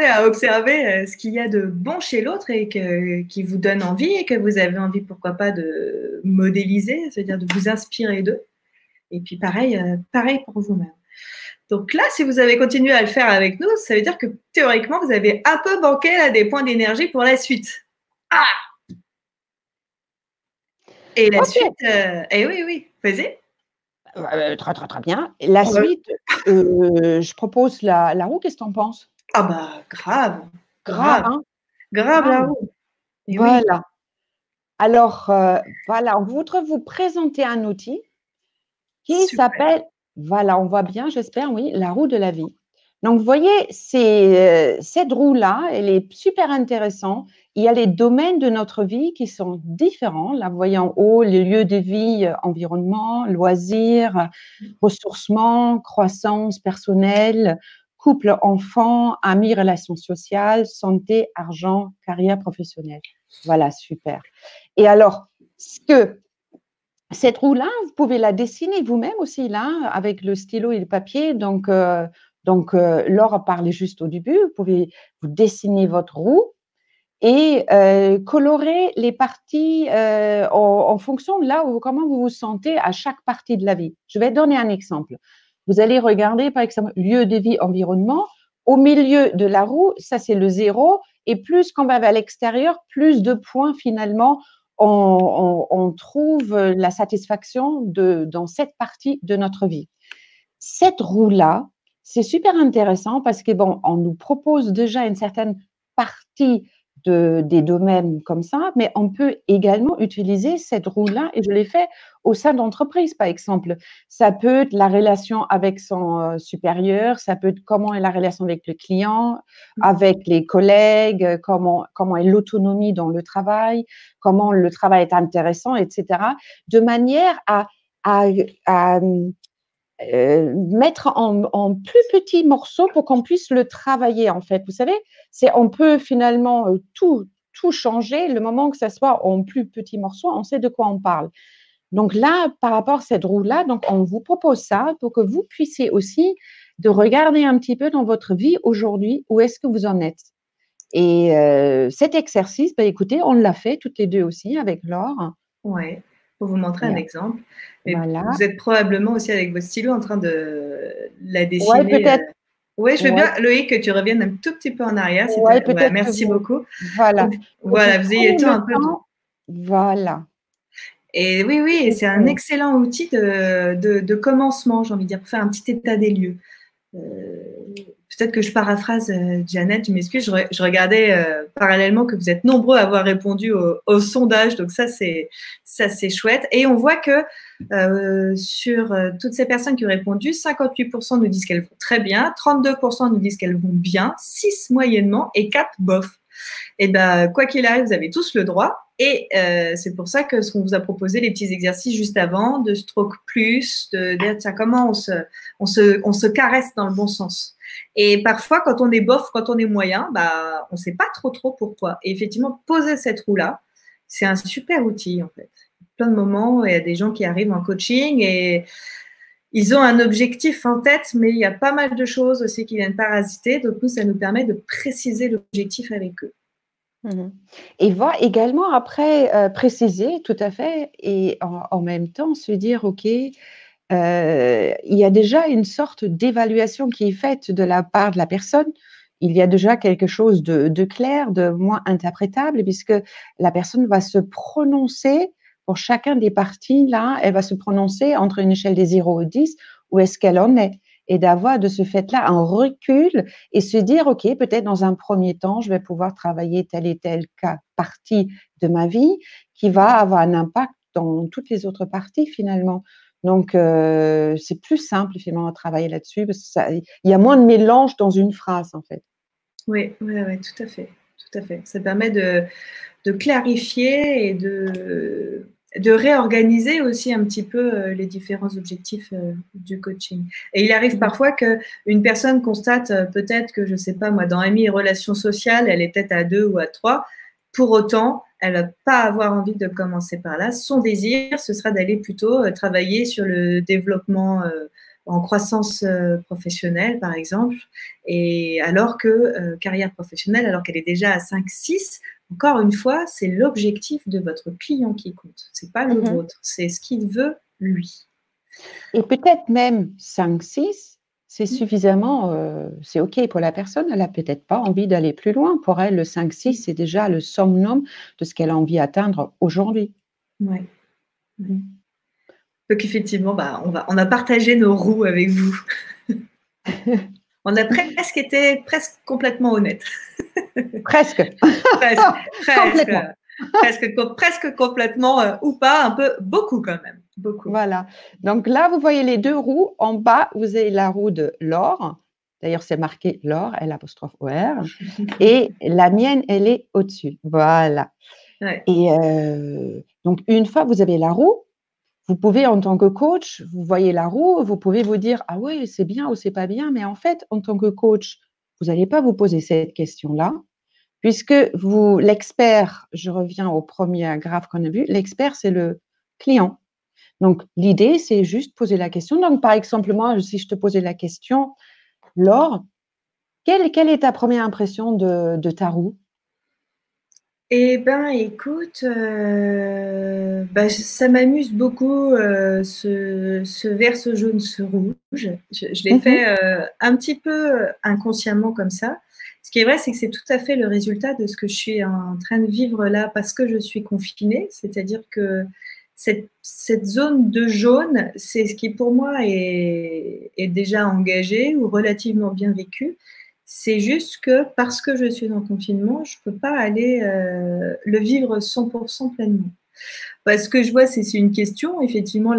à observer ce qu'il y a de bon chez l'autre et qui vous donne envie et que vous avez envie, pourquoi pas, de modéliser, c'est-à-dire de vous inspirer d'eux. Et puis pareil pour vous-même. Donc là, si vous avez continué à le faire avec nous, ça veut dire que théoriquement, vous avez un peu banqué là, des points d'énergie pour la suite. Ah. Et la Ok, suite, oui, oui, vas-y. très, très, très bien. La suite, je propose la roue. Qu'est-ce que tu en penses? Ah bah grave, Grave, grave, hein? grave Grave. la roue. Et oui. Voilà. Alors, voilà, on voudrait vous présenter un outil qui Super. s'appelle, voilà, on voit bien, j'espère, oui, la roue de la vie. Donc, vous voyez, cette roue-là, elle est super intéressante. Il y a les domaines de notre vie qui sont différents. Là, vous voyez en haut, les lieux de vie, environnement, loisirs, ressourcement, croissance personnelle, couple, enfant, amis, relations sociales, santé, argent, carrière professionnelle. Voilà, super. Et alors, ce que cette roue-là, vous pouvez la dessiner vous-même aussi, là, avec le stylo et le papier. Laure parlait juste au début. Vous pouvez vous dessiner votre roue et colorer les parties en fonction de là où comment vous vous sentez à chaque partie de la vie. Je vais donner un exemple. Vous allez regarder, par exemple, lieu de vie, environnement. Au milieu de la roue, ça c'est le zéro. Et plus qu'on va vers l'extérieur, plus de points finalement on trouve la satisfaction dans cette partie de notre vie. Cette roue-là, c'est super intéressant parce que bon, on nous propose déjà une certaine partie des domaines comme ça, mais on peut également utiliser cette roue-là, et je l'ai fait au sein d'entreprises, par exemple. Ça peut être la relation avec son supérieur, ça peut être comment est la relation avec le client, avec les collègues, comment est l'autonomie dans le travail, comment le travail est intéressant, etc., de manière à, à mettre en plus petits morceaux pour qu'on puisse le travailler, en fait. Vous savez, on peut finalement tout changer le moment que ça soit en plus petits morceaux, on sait de quoi on parle. Donc là, par rapport à cette roue-là, donc on vous propose ça pour que vous puissiez aussi de regarder un petit peu dans votre vie aujourd'hui, où est-ce que vous en êtes. Et cet exercice, bah, écoutez, on l'a fait toutes les deux aussi avec Laure. Ouais, pour vous montrer un Et, exemple. Mais voilà. vous êtes probablement aussi avec votre stylo en train de la Ouais, dessiner. peut-être. Oui, je veux Ouais, bien, Loïc, que tu reviennes un tout petit peu en arrière. ouais, Ouais, peut-être que merci beaucoup. voilà, que vous Voilà, vous ayez le preniez temps le un peu de. temps, voilà. Et oui, oui, c'est un Exactement. excellent outil de commencement, j'ai envie de dire, pour faire un petit état des lieux. Euh, peut-être que je paraphrase Janet, je m'excuse, je regardais parallèlement que vous êtes nombreux à avoir répondu au sondage, donc ça c'est chouette. Et on voit que sur toutes ces personnes qui ont répondu, 58% nous disent qu'elles vont très bien, 32% nous disent qu'elles vont bien, 6 moyennement et 4 bof. Et ben, quoi qu'il arrive, vous avez tous le droit. Et c'est pour ça que ce qu'on vous a proposé, les petits exercices juste avant, de stroke plus, de dire tiens, comment on se caresse dans le bon sens. Et parfois, quand on est bof, quand on est moyen, bah, on ne sait pas trop pourquoi. Et effectivement, poser cette roue-là, c'est un super outil en fait. Plein de moments, il y a des gens qui arrivent en coaching et ils ont un objectif en tête, mais il y a pas mal de choses aussi qui viennent parasiter. Donc nous, ça nous permet de préciser l'objectif avec eux. Et va également après préciser tout à fait et en même temps se dire, OK, il y a déjà une sorte d'évaluation qui est faite de la part de la personne. Il y a déjà quelque chose de clair, de moins interprétable, puisque la personne va se prononcer pour chacun des parties, là, elle va se prononcer entre une échelle des 0 au 10, où est-ce qu'elle en est? Et d'avoir de ce fait-là un recul et se dire, OK, peut-être dans un premier temps, je vais pouvoir travailler telle et telle partie de ma vie qui va avoir un impact dans toutes les autres parties finalement. Donc, c'est plus simple finalement à travailler là-dessus parce qu'il y a moins de mélange dans une phrase en fait. Oui, tout à fait. Tout à fait. Ça permet de clarifier et de réorganiser aussi un petit peu les différents objectifs du coaching. Et il arrive parfois qu'une personne constate peut-être que, je ne sais pas moi, dans AMI et relations sociales, elle est peut-être à 2 ou à 3. Pour autant, elle ne va pas avoir envie de commencer par là. Son désir, ce sera d'aller plutôt travailler sur le développement en croissance professionnelle, par exemple, et alors que carrière professionnelle, alors qu'elle est déjà à 5-6, encore une fois, c'est l'objectif de votre client qui compte. Ce n'est pas le vôtre, c'est ce qu'il veut lui. Et peut-être même 5-6, c'est suffisamment, c'est OK pour la personne. Elle n'a peut-être pas envie d'aller plus loin. Pour elle, le 5-6, c'est déjà le summum de ce qu'elle a envie d'atteindre aujourd'hui. Ouais. Donc effectivement, bah, on a partagé nos roues avec vous. On a presque été complètement honnête. Presque. presque complètement ou pas, un peu, beaucoup quand même. Beaucoup. Voilà. Donc là, vous voyez les 2 roues. En bas, vous avez la roue de Laure. D'ailleurs, c'est marqué Laure, L''OR. Et la mienne, elle est au-dessus. Voilà. Ouais. Et donc, une fois que vous avez la roue, vous pouvez, en tant que coach, vous voyez la roue, vous pouvez vous dire « Ah ouais, c'est bien ou c'est pas bien ». Mais en fait, en tant que coach, vous n'allez pas vous poser cette question-là, puisque l'expert, je reviens au premier graphe qu'on a vu, l'expert, c'est le client. Donc, l'idée, c'est juste poser la question. Donc, par exemple, moi, si je te posais la question, Laure, quelle est ta première impression de ta roue? Eh bien, écoute, ça m'amuse beaucoup ce vert, ce jaune, ce rouge. Je l'ai fait un petit peu inconsciemment comme ça. Ce qui est vrai, c'est que c'est tout à fait le résultat de ce que je suis en train de vivre là parce que je suis confinée. C'est-à-dire que cette zone de jaune, c'est ce qui pour moi est déjà engagé ou relativement bien vécu. C'est juste que parce que je suis en confinement, je ne peux pas aller le vivre 100% pleinement. Ce que je vois, c'est une question, effectivement,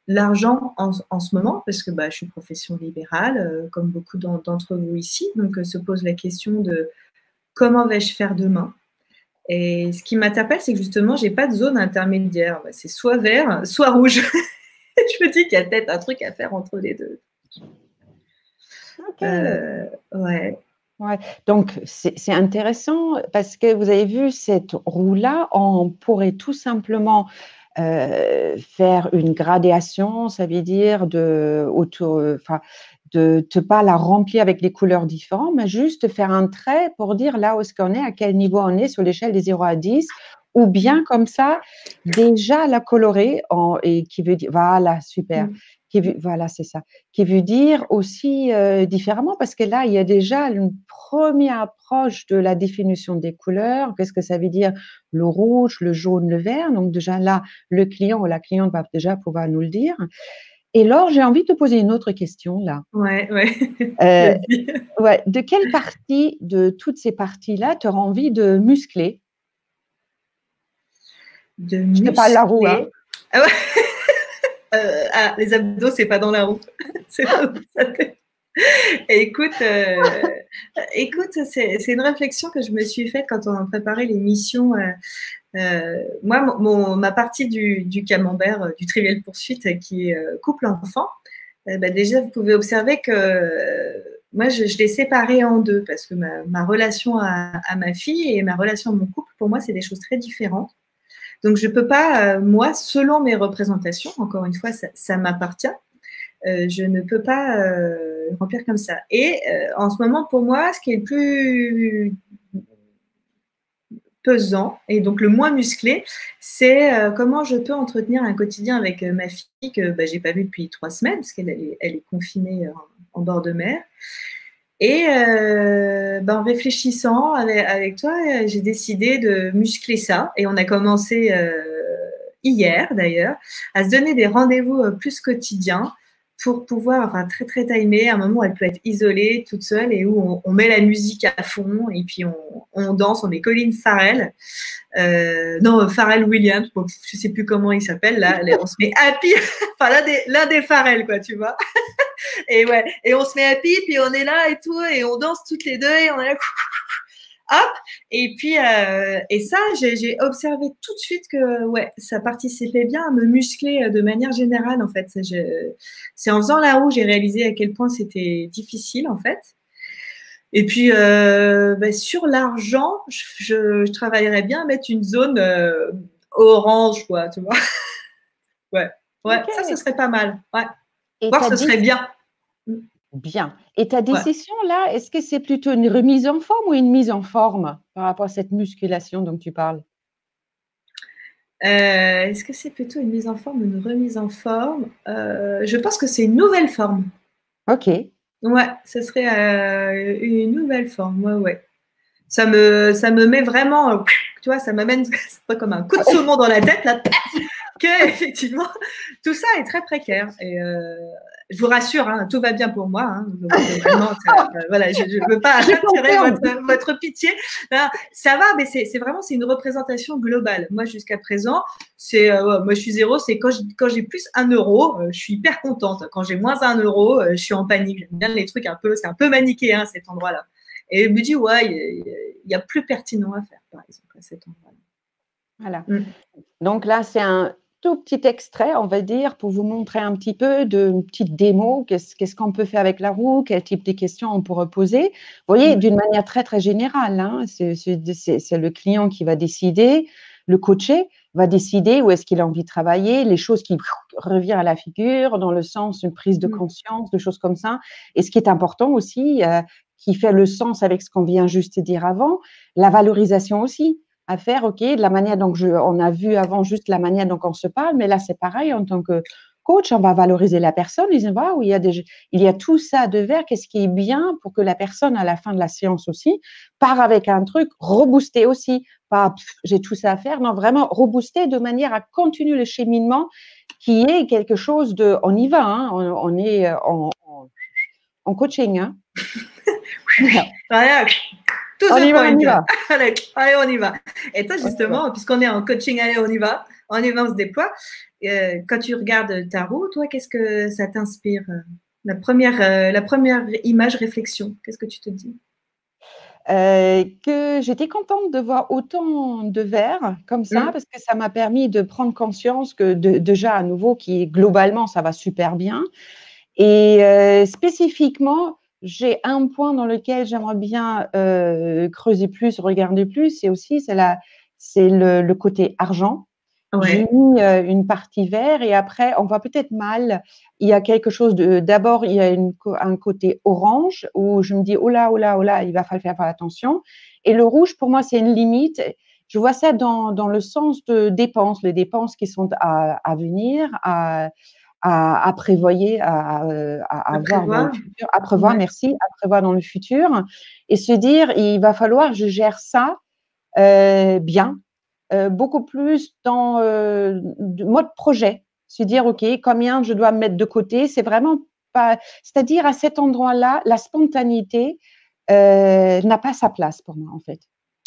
l'argent en ce moment, parce que je suis profession libérale, comme beaucoup d'entre vous ici, donc se pose la question de comment vais-je faire demain. Et ce qui m'interpelle, c'est que justement, je n'ai pas de zone intermédiaire. C'est soit vert, soit rouge. Je me dis qu'il y a peut-être un truc à faire entre les deux. Ok. Ouais. Ouais. Donc, c'est intéressant parce que vous avez vu cette roue-là, on pourrait tout simplement faire une gradation, ça veut dire de ne pas la remplir avec des couleurs différentes, mais juste faire un trait pour dire là où est-ce qu'on est, à quel niveau on est sur l'échelle des 0 à 10, ou bien comme ça, déjà la colorer et qui veut dire, voilà, super. Voilà, c'est ça. Qui veut dire aussi différemment, parce que là, il y a déjà une première approche de la définition des couleurs. Qu'est-ce que ça veut dire le rouge, le jaune, le vert? Donc déjà là, le client ou la cliente va déjà pouvoir nous le dire. Et Laure, j'ai envie de te poser une autre question là. Ouais, ouais. Euh, Vas-y. ouais, de quelle partie de toutes ces parties-là tu auras envie de muscler? De Je te parle la roue, hein. muscler. Ah ouais. Les abdos, c'est pas dans la roue. C'est dans sa tête. Écoute, c'est une réflexion que je me suis faite quand on a préparé l'émission. Moi, ma partie du camembert, du Trivial Poursuite, qui est couple-enfant, bah, déjà, vous pouvez observer que moi, je l'ai séparée en deux parce que ma relation à ma fille et ma relation à mon couple, pour moi, c'est des choses très différentes. Donc, je ne peux pas, moi, selon mes représentations, encore une fois, ça m'appartient, je ne peux pas remplir comme ça. Et en ce moment, pour moi, ce qui est le plus pesant et donc le moins musclé, c'est comment je peux entretenir un quotidien avec ma fille que bah, je n'ai pas vue depuis 3 semaines parce elle est confinée en bord de mer. Et bah, en réfléchissant avec toi, j'ai décidé de muscler ça. Et on a commencé hier d'ailleurs à se donner des rendez-vous plus quotidiens pour pouvoir, enfin très très timé, à un moment où elle peut être isolée, toute seule et où on met la musique à fond et puis on danse, on met Colin Farrell, non Pharrell Williams, bon, je sais plus comment il s'appelle là, on se met happy, enfin l'un des Pharrell quoi, tu vois. Et ouais, et on se met happy, puis on est là et tout, et on danse toutes les deux, et on est là, hop. Et puis, et ça, j'ai observé tout de suite que ouais, ça participait bien à me muscler de manière générale, en fait. C'est en faisant la roue, j'ai réalisé à quel point c'était difficile, en fait. Et puis, bah, sur l'argent, je travaillerais bien à mettre une zone orange, quoi, tu vois. Ouais, ouais, ça, ce Ok. serait pas mal. Ouais, Et voir, ta ce serait décision, bien. bien. Et ta Ouais. décision là, est-ce que c'est plutôt une remise en forme ou une mise en forme par rapport à cette musculation dont tu parles? Est-ce que c'est plutôt une mise en forme ou une remise en forme? Je pense que c'est une nouvelle forme. Ok. Ouais, ce serait une nouvelle forme. Ouais, ouais. Ça me met vraiment, tu vois, ça m'amène c'est pas comme un coup de saumon dans la tête, là, que effectivement, tout ça est très précaire. Et je vous rassure, hein, tout va bien pour moi. Hein, globalement, voilà, je ne veux pas Je attirer confirme. votre pitié. Là, ça va, mais c'est vraiment c'est une représentation globale. Moi, jusqu'à présent, c'est ouais, moi je suis zéro. C'est quand j'ai plus 1 euro, je suis hyper contente. Quand j'ai moins 1 euro, je suis en panique. J'aime bien les trucs un peu, c'est un peu manichéen cet endroit-là. Et je me dis ouais, il y a plus pertinent à faire, par exemple, à cet endroit-là. Voilà. Mm. Donc là, c'est un tout petit extrait, on va dire, pour vous montrer un petit peu de une petite démo, qu'est-ce qu'on peut faire avec la roue, quel type de questions on pourrait poser. Vous voyez, Mm. d'une manière très, très générale, hein, c'est le client qui va décider, le coaché va décider où est-ce qu'il a envie de travailler, les choses qui reviennent à la figure, dans le sens d'une prise de Mm. conscience, de choses comme ça. Et ce qui est important aussi, qui fait le sens avec ce qu'on vient juste de dire avant, la valorisation aussi à faire, OK, de la manière dont on a vu avant juste la manière dont on se parle, mais là, c'est pareil, en tant que coach, on va valoriser la personne, ils disent, waouh, il y a tout ça de verre, qu'est-ce qui est bien pour que la personne, à la fin de la séance aussi, part avec un truc reboosté aussi, pas j'ai tout ça à faire, non, vraiment reboosté de manière à continuer le cheminement qui est quelque chose de, on y va, hein, on est en coaching, hein. Voilà, tout On the y va, point. on y va. Allez, allez, on y va. Et toi, On y va. justement, puisqu'on est en coaching, allez, on y va, on se déploie. Quand tu regardes ta roue, toi, qu'est-ce que ça t'inspire? La première image, réflexion, qu'est-ce que tu te dis? Que j'étais contente de voir autant de verres comme ça, Mm. parce que ça m'a permis de prendre conscience que déjà à nouveau, qui globalement, ça va super bien. Et spécifiquement, j'ai un point dans lequel j'aimerais bien creuser plus, regarder plus, c'est le côté argent. J'ai Ouais, mis une partie vert et après, on voit peut-être mal. Il y a quelque chose d'abord, il y a un côté orange où je me dis, oh là, oh là, oh là, il va falloir faire attention. Et le rouge, pour moi, c'est une limite. Je vois ça dans le sens de dépenses, les dépenses qui sont à venir, à prévoyer, à à avoir dans le prévoir. futur, à prévoir, Ouais. merci, à prévoir dans le futur et se dire, il va falloir que je gère ça bien beaucoup plus dans mode projet. se dire, OK, combien je dois mettre de côté, c'est vraiment pas, c'est-à-dire à cet endroit-là, la spontanéité n'a pas sa place pour moi, en fait.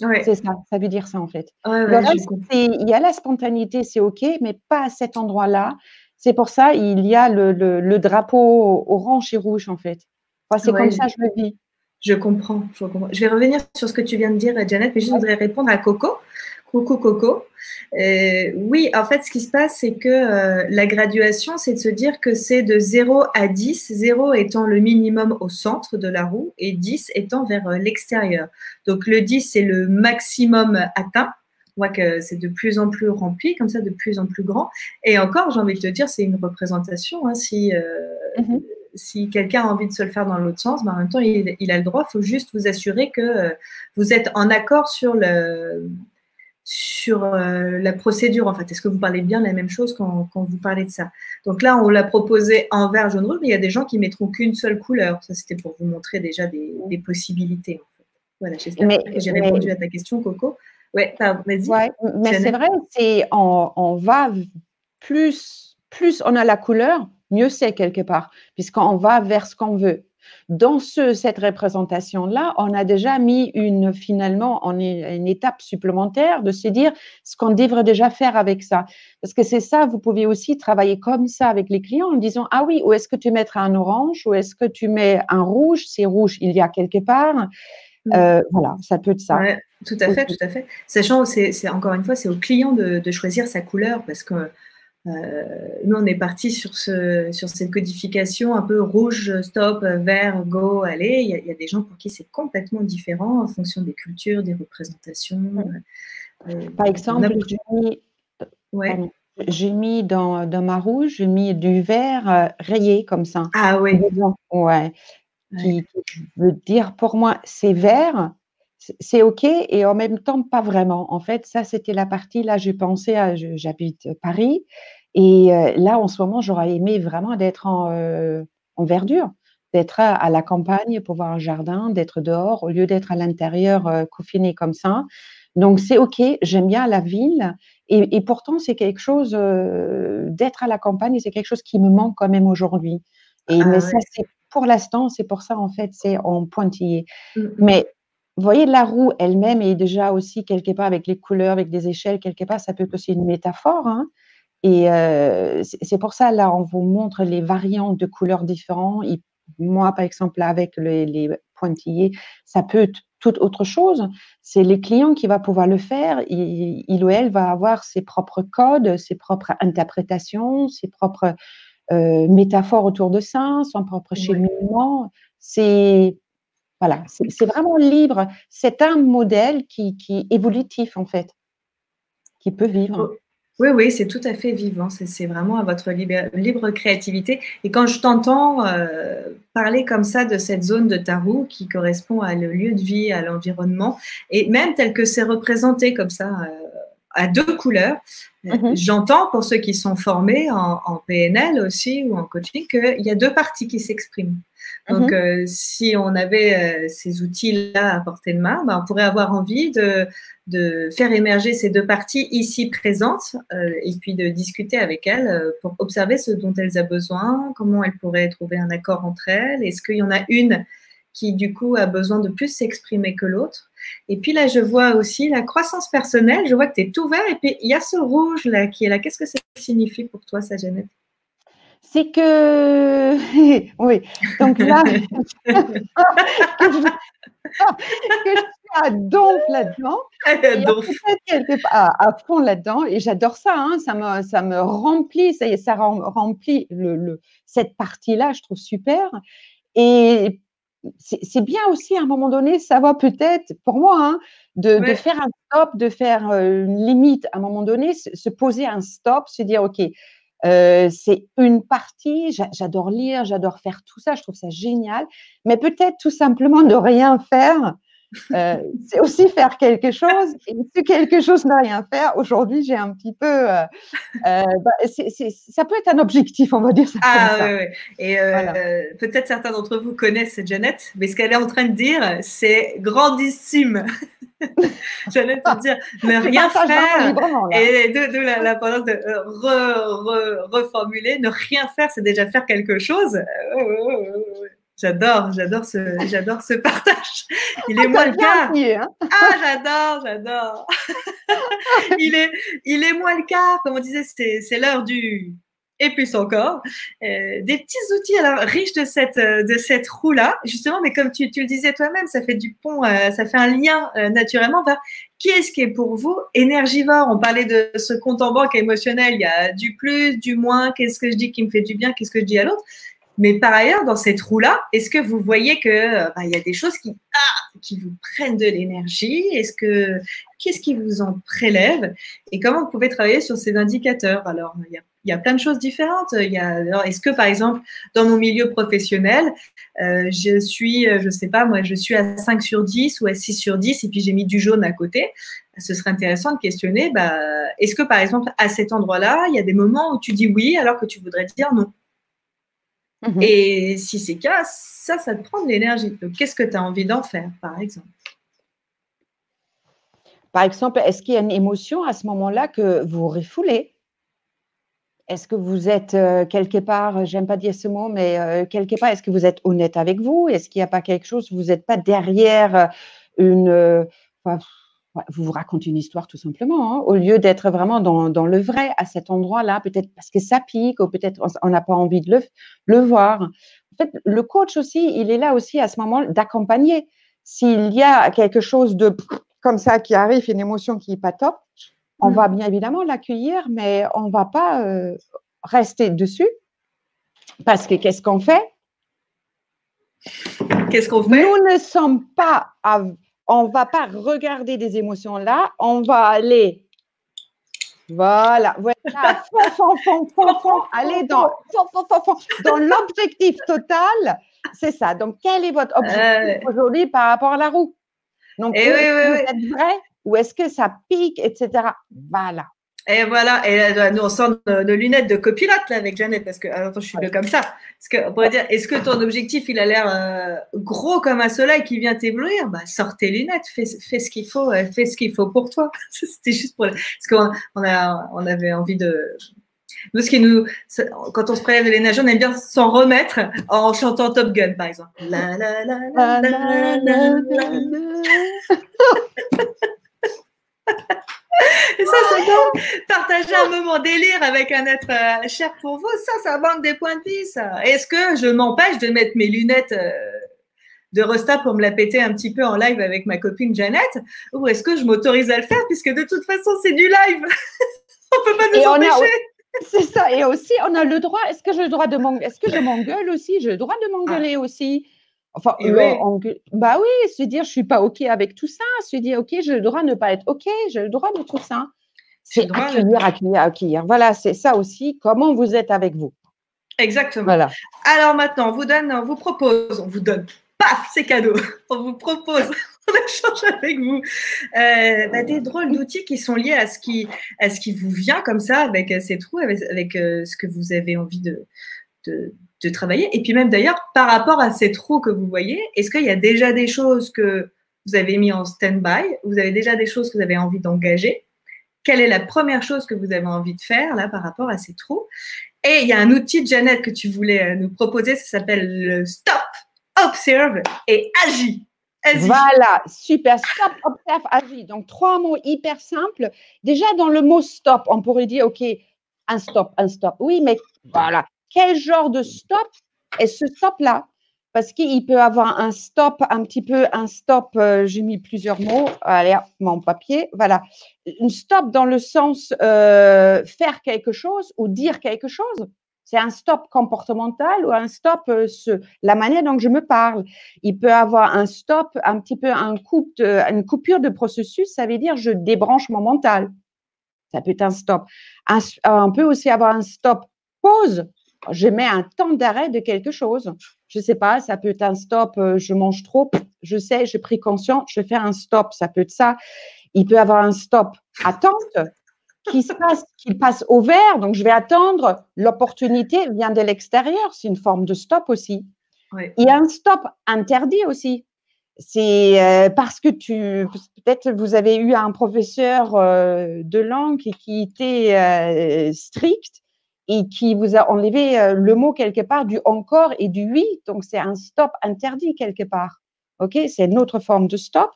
Ouais, C'est ça, ça veut dire ça, en fait. ouais, Le ouais, je reste, comprends. il y a la spontanéité, c'est OK, mais pas à cet endroit-là. C'est pour ça, il y a le drapeau orange et rouge, en fait. Moi, c'est comme Ouais, ça que je le vis. je comprends, je comprends. Je vais revenir sur ce que tu viens de dire, Janet, mais je voudrais répondre à Coco. Coucou Coco. Oui, en fait, ce qui se passe, c'est que la graduation, c'est de se dire que c'est de 0 à 10, 0 étant le minimum au centre de la roue et 10 étant vers l'extérieur. Donc le 10, c'est le maximum atteint. On voit que c'est de plus en plus rempli, comme ça, de plus en plus grand. Et encore, j'ai envie de te dire, c'est une représentation. Hein, Mhm. si quelqu'un a envie de se le faire dans l'autre sens, ben en même temps, il a le droit. Il faut juste vous assurer que vous êtes en accord sur la procédure. En fait, est-ce que vous parlez bien de la même chose quand vous parlez de ça? Donc là, on l'a proposé en vert, jaune, rouge, mais il y a des gens qui mettront qu'une seule couleur. Ça, c'était pour vous montrer déjà des possibilités. En fait. Voilà, j'espère Mais, que j'ai mais répondu à ta question, Coco. Ouais, pardon, vas-y, ouais, mais c'est Janet. vrai, on va plus on a la couleur, mieux c'est quelque part, puisqu'on va vers ce qu'on veut. Dans cette représentation-là, on a déjà mis finalement, on est une étape supplémentaire de se dire ce qu'on devrait déjà faire avec ça. Parce que c'est ça, vous pouvez aussi travailler comme ça avec les clients en disant, ah oui, où est-ce que tu mettras un orange, ou est-ce que tu mets un rouge, c'est rouge, il y a quelque part. Voilà, ça peut être ça. Ouais, tout à fait, tout Aussi. à fait. Sachant, c'est encore une fois, c'est au client de choisir sa couleur parce que nous, on est parti sur cette codification un peu rouge, stop, vert, go, allez. Il y a des gens pour qui c'est complètement différent en fonction des cultures, des représentations. Par On a... exemple, Ouais. pardon, j'ai mis dans ma rouge, j'ai mis du vert rayé comme ça. Ah oui. Disons, ouais, Ouais. qui veut dire pour moi, c'est vert, c'est OK et en même temps, pas vraiment. En fait, ça, c'était la partie, là, j'ai pensé j'habite Paris et là, en ce moment, j'aurais aimé vraiment d'être en verdure, d'être à la campagne pour voir un jardin, d'être dehors au lieu d'être à l'intérieur confiné comme ça. Donc, c'est OK, j'aime bien la ville et pourtant, c'est quelque chose d'être à la campagne, c'est quelque chose qui me manque quand même aujourd'hui. Mais Ah ça, ouais. c'est pour l'instant, c'est pour ça, en fait, c'est en pointillé. Mm. Mais vous voyez, la roue elle-même est déjà aussi quelque part avec les couleurs, avec des échelles, quelque part, ça peut être aussi une métaphore. Hein. Et c'est pour ça, là, on vous montre les variantes de couleurs différentes. Moi, par exemple, là, avec les pointillés, ça peut être toute autre chose. C'est les clients qui va pouvoir le faire. Il ou elle va avoir ses propres codes, ses propres interprétations, ses propres métaphore autour de ça, son propre Ouais. cheminement. C'est voilà, c'est vraiment libre. C'est un modèle qui est évolutif en fait, qui peut vivre. Oh, oui, oui, c'est tout à fait vivant. C'est vraiment à votre libre créativité. Et quand je t'entends parler comme ça de cette zone de ta roue qui correspond à le lieu de vie, à l'environnement, et même tel que c'est représenté comme ça, à deux couleurs, Mhm, j'entends pour ceux qui sont formés en PNL aussi ou en coaching qu'il y a deux parties qui s'expriment. Donc, mhm, si on avait ces outils-là à portée de main, ben, on pourrait avoir envie de faire émerger ces deux parties ici présentes et puis de discuter avec elles pour observer ce dont elles ont besoin, comment elles pourraient trouver un accord entre elles, est-ce qu'il y en a une qui du coup a besoin de plus s'exprimer que l'autre. Et puis là, je vois aussi la croissance personnelle, je vois que tu es tout vert et puis il y a ce rouge là qui est là. Qu'est-ce que ça signifie pour toi, ça, Jeannette? c'est que oui, donc là que je que je suis à donf là-dedans et Donc, peut-être quelque part à fond là-dedans et j'adore ça, hein, ça me remplit, ça y est, ça remplit cette partie-là, je trouve super et c'est bien aussi à un moment donné, savoir peut-être, pour moi, hein, de ouais, faire un stop, de faire une limite à un moment donné, se poser un stop, se dire, OK, c'est une partie, j'adore lire, j'adore faire tout ça, je trouve ça génial, mais peut-être tout simplement ne rien faire, c'est aussi faire quelque chose. Et si quelque chose ne rien faire, aujourd'hui, j'ai un petit peu, ça peut être un objectif, on va dire ça comme ah, ça. ouais, ouais. Et Voilà. peut-être certains d'entre vous connaissent Jeannette, mais ce qu'elle est en train de dire, c'est grandissime. J'allais te dire, ne Tu rien partages vraiment faire. librement, là. Et d'où l'importance de reformuler. Ne rien faire, c'est déjà faire quelque chose. J'adore ce partage. Il est moi le cas. Hein. Ah, j'adore. il est moi le cas. Comme on disait, c'est l'heure du et plus encore. Des petits outils alors riches de cette roue-là, justement, mais comme tu le disais toi-même, ça fait du pont, ça fait un lien naturellement vers qui est-ce qui est pour vous énergivore. On parlait de ce compte en banque émotionnel, il y a du plus, du moins, qu'est-ce que je dis qui me fait du bien, qu'est-ce que je dis à l'autre. Mais par ailleurs, dans cette roue-là, est-ce que vous voyez que il y a des choses qui vous prennent de l'énergie? Qu'est-ce qui vous en prélève? Et comment vous pouvez travailler sur ces indicateurs? Alors, il y a plein de choses différentes. Est-ce que, par exemple, dans mon milieu professionnel, je suis à 5 sur 10 ou à 6 sur 10 et puis j'ai mis du jaune à côté? Ce serait intéressant de questionner, est-ce que, par exemple, à cet endroit-là, il y a des moments où tu dis oui alors que tu voudrais dire non? Et si c'est le cas, ça te prend de l'énergie. Donc, qu'est-ce que tu as envie d'en faire, par exemple? Par exemple, est-ce qu'il y a une émotion à ce moment-là que vous refoulez? Est-ce que vous êtes quelque part, j'aime pas dire ce mot, mais quelque part, est-ce que vous êtes honnête avec vous? Est-ce qu'il n'y a pas quelque chose, vous n'êtes pas derrière vous vous racontez une histoire tout simplement, hein, au lieu d'être vraiment dans le vrai à cet endroit-là, peut-être parce que ça pique ou peut-être on n'a pas envie de le voir. En fait, le coach aussi, il est là aussi à ce moment d'accompagner. S'il y a quelque chose de comme ça qui arrive, une émotion qui n'est pas top, on va bien évidemment l'accueillir, mais on ne va pas rester dessus parce que qu'est-ce qu'on fait? Nous ne sommes pas, on ne va pas regarder des émotions là, on va aller, voilà, aller dans l'objectif total, c'est ça. Donc, quel est votre objectif aujourd'hui par rapport à la roue? Donc, est-ce que vous êtes vrai ou est-ce que ça pique, etc. Voilà. Et voilà, et nous on sort nos lunettes de copilote là avec Jeannette parce que attends, je suis comme ça. Parce que on pourrait dire, est-ce que ton objectif il a l'air gros comme un soleil qui vient t'éblouir? Bah sors tes lunettes, fais ce qu'il faut, fais ce qu'il faut pour toi. C'était juste pour parce qu'on avait envie de nous quand on se prélève de l'énergie, on aime bien s'en remettre en chantant Top Gun par exemple. La la la la la la la. Et ça, c'est bon. Partager un moment délire avec un être cher pour vous, ça manque des points de vie, ça. Est-ce que je m'empêche de mettre mes lunettes de Rosta pour me la péter un petit peu en live avec ma copine Jeannette? Ou est-ce que je m'autorise à le faire puisque de toute façon, c'est du live? On peut pas nous empêcher. C'est ça. Et aussi, on a le droit, est-ce que j'ai le droit de m'engueuler? Est-ce que je m'engueule aussi? J'ai le droit de m'engueuler aussi. Enfin, bah oui, se dire je suis pas OK avec tout ça, se dire OK, j'ai le droit de ne pas être OK, j'ai le droit de tout ça. C'est accueillir. Voilà, c'est ça aussi. Comment vous êtes avec vous? Exactement. Voilà. Alors maintenant, on vous propose, paf, c'est cadeau. On vous propose, on échange avec vous des drôles d'outils qui sont liés à ce qui vous vient comme ça avec ces trous, avec ce que vous avez envie de travailler. Et puis même d'ailleurs, par rapport à ces trous que vous voyez, est-ce qu'il y a déjà des choses que vous avez mis en stand-by? Vous avez déjà des choses que vous avez envie d'engager? Quelle est la première chose que vous avez envie de faire là par rapport à ces trous? Et il y a un outil de Jeannette que tu voulais nous proposer, ça s'appelle le Stop, Observe et Agis. Voilà, super. Stop, observe, agis. Donc, 3 mots hyper simples. Déjà, dans le mot stop, on pourrait dire, OK, un stop. Oui, mais voilà. Quel genre de stop est ce stop-là? Parce qu'il peut avoir un stop, j'ai mis plusieurs mots. Allez, mon papier. Voilà. Un stop dans le sens faire quelque chose ou dire quelque chose. C'est un stop comportemental ou un stop la manière dont je me parle. Il peut avoir un stop, un petit peu une coupure de processus, ça veut dire je débranche mon mental. Ça peut être un stop. On peut aussi avoir un stop pause. Je mets un temps d'arrêt de quelque chose. Je ne sais pas, ça peut être un stop, je mange trop, je sais, j'ai pris conscience, je fais un stop, ça peut être ça. Il peut avoir un stop attente qui passe au vert, donc je vais attendre, l'opportunité vient de l'extérieur, c'est une forme de stop aussi. Oui. Il y a un stop interdit aussi. c'est parce que peut-être vous avez eu un professeur de langue qui était strict et qui vous a enlevé le mot quelque part du encore et du oui. Donc, c'est un stop interdit quelque part. OK? C'est une autre forme de stop.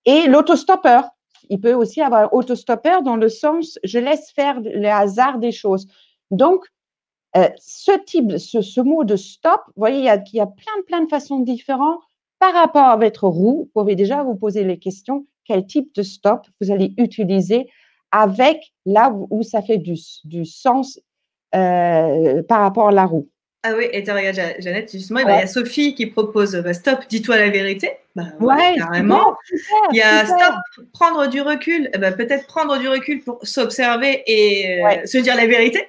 Et l'autostoppeur. Il peut aussi avoir autostoppeur dans le sens je laisse faire le hasard des choses. Donc, ce mot de stop, vous voyez, il y a plein de façons différentes par rapport à votre roue. Vous pouvez déjà vous poser les questions quel type de stop vous allez utiliser avec là où ça fait du sens par rapport à la roue. Ah oui, et regarde, Jeannette, justement, il y a Sophie qui propose stop, dis-toi la vérité. Ouais, carrément. Super, il y a stop, prendre du recul. Peut-être prendre du recul pour s'observer et se dire la vérité.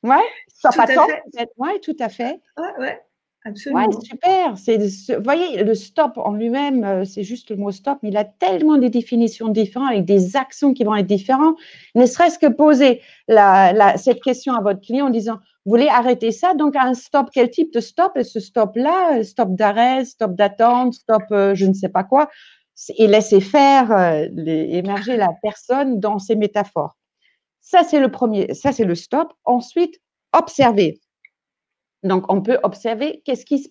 Ouais, stop à temps, peut-être. Ouais, tout à fait. Ouais, absolument. Ouais, super. Vous voyez, le stop en lui-même, c'est juste le mot stop, mais il a tellement de définitions différentes avec des actions qui vont être différentes. Ne serait-ce que poser cette question à votre client en disant, vous voulez arrêter ça? Donc, un stop, quel type de stop? Et ce stop-là, stop d'arrêt, stop d'attente, stop je ne sais pas quoi, et laisser faire émerger la personne dans ses métaphores. Ça, c'est le premier, ça, c'est le stop. Ensuite, observer. Donc, on peut observer qu'est-ce qui se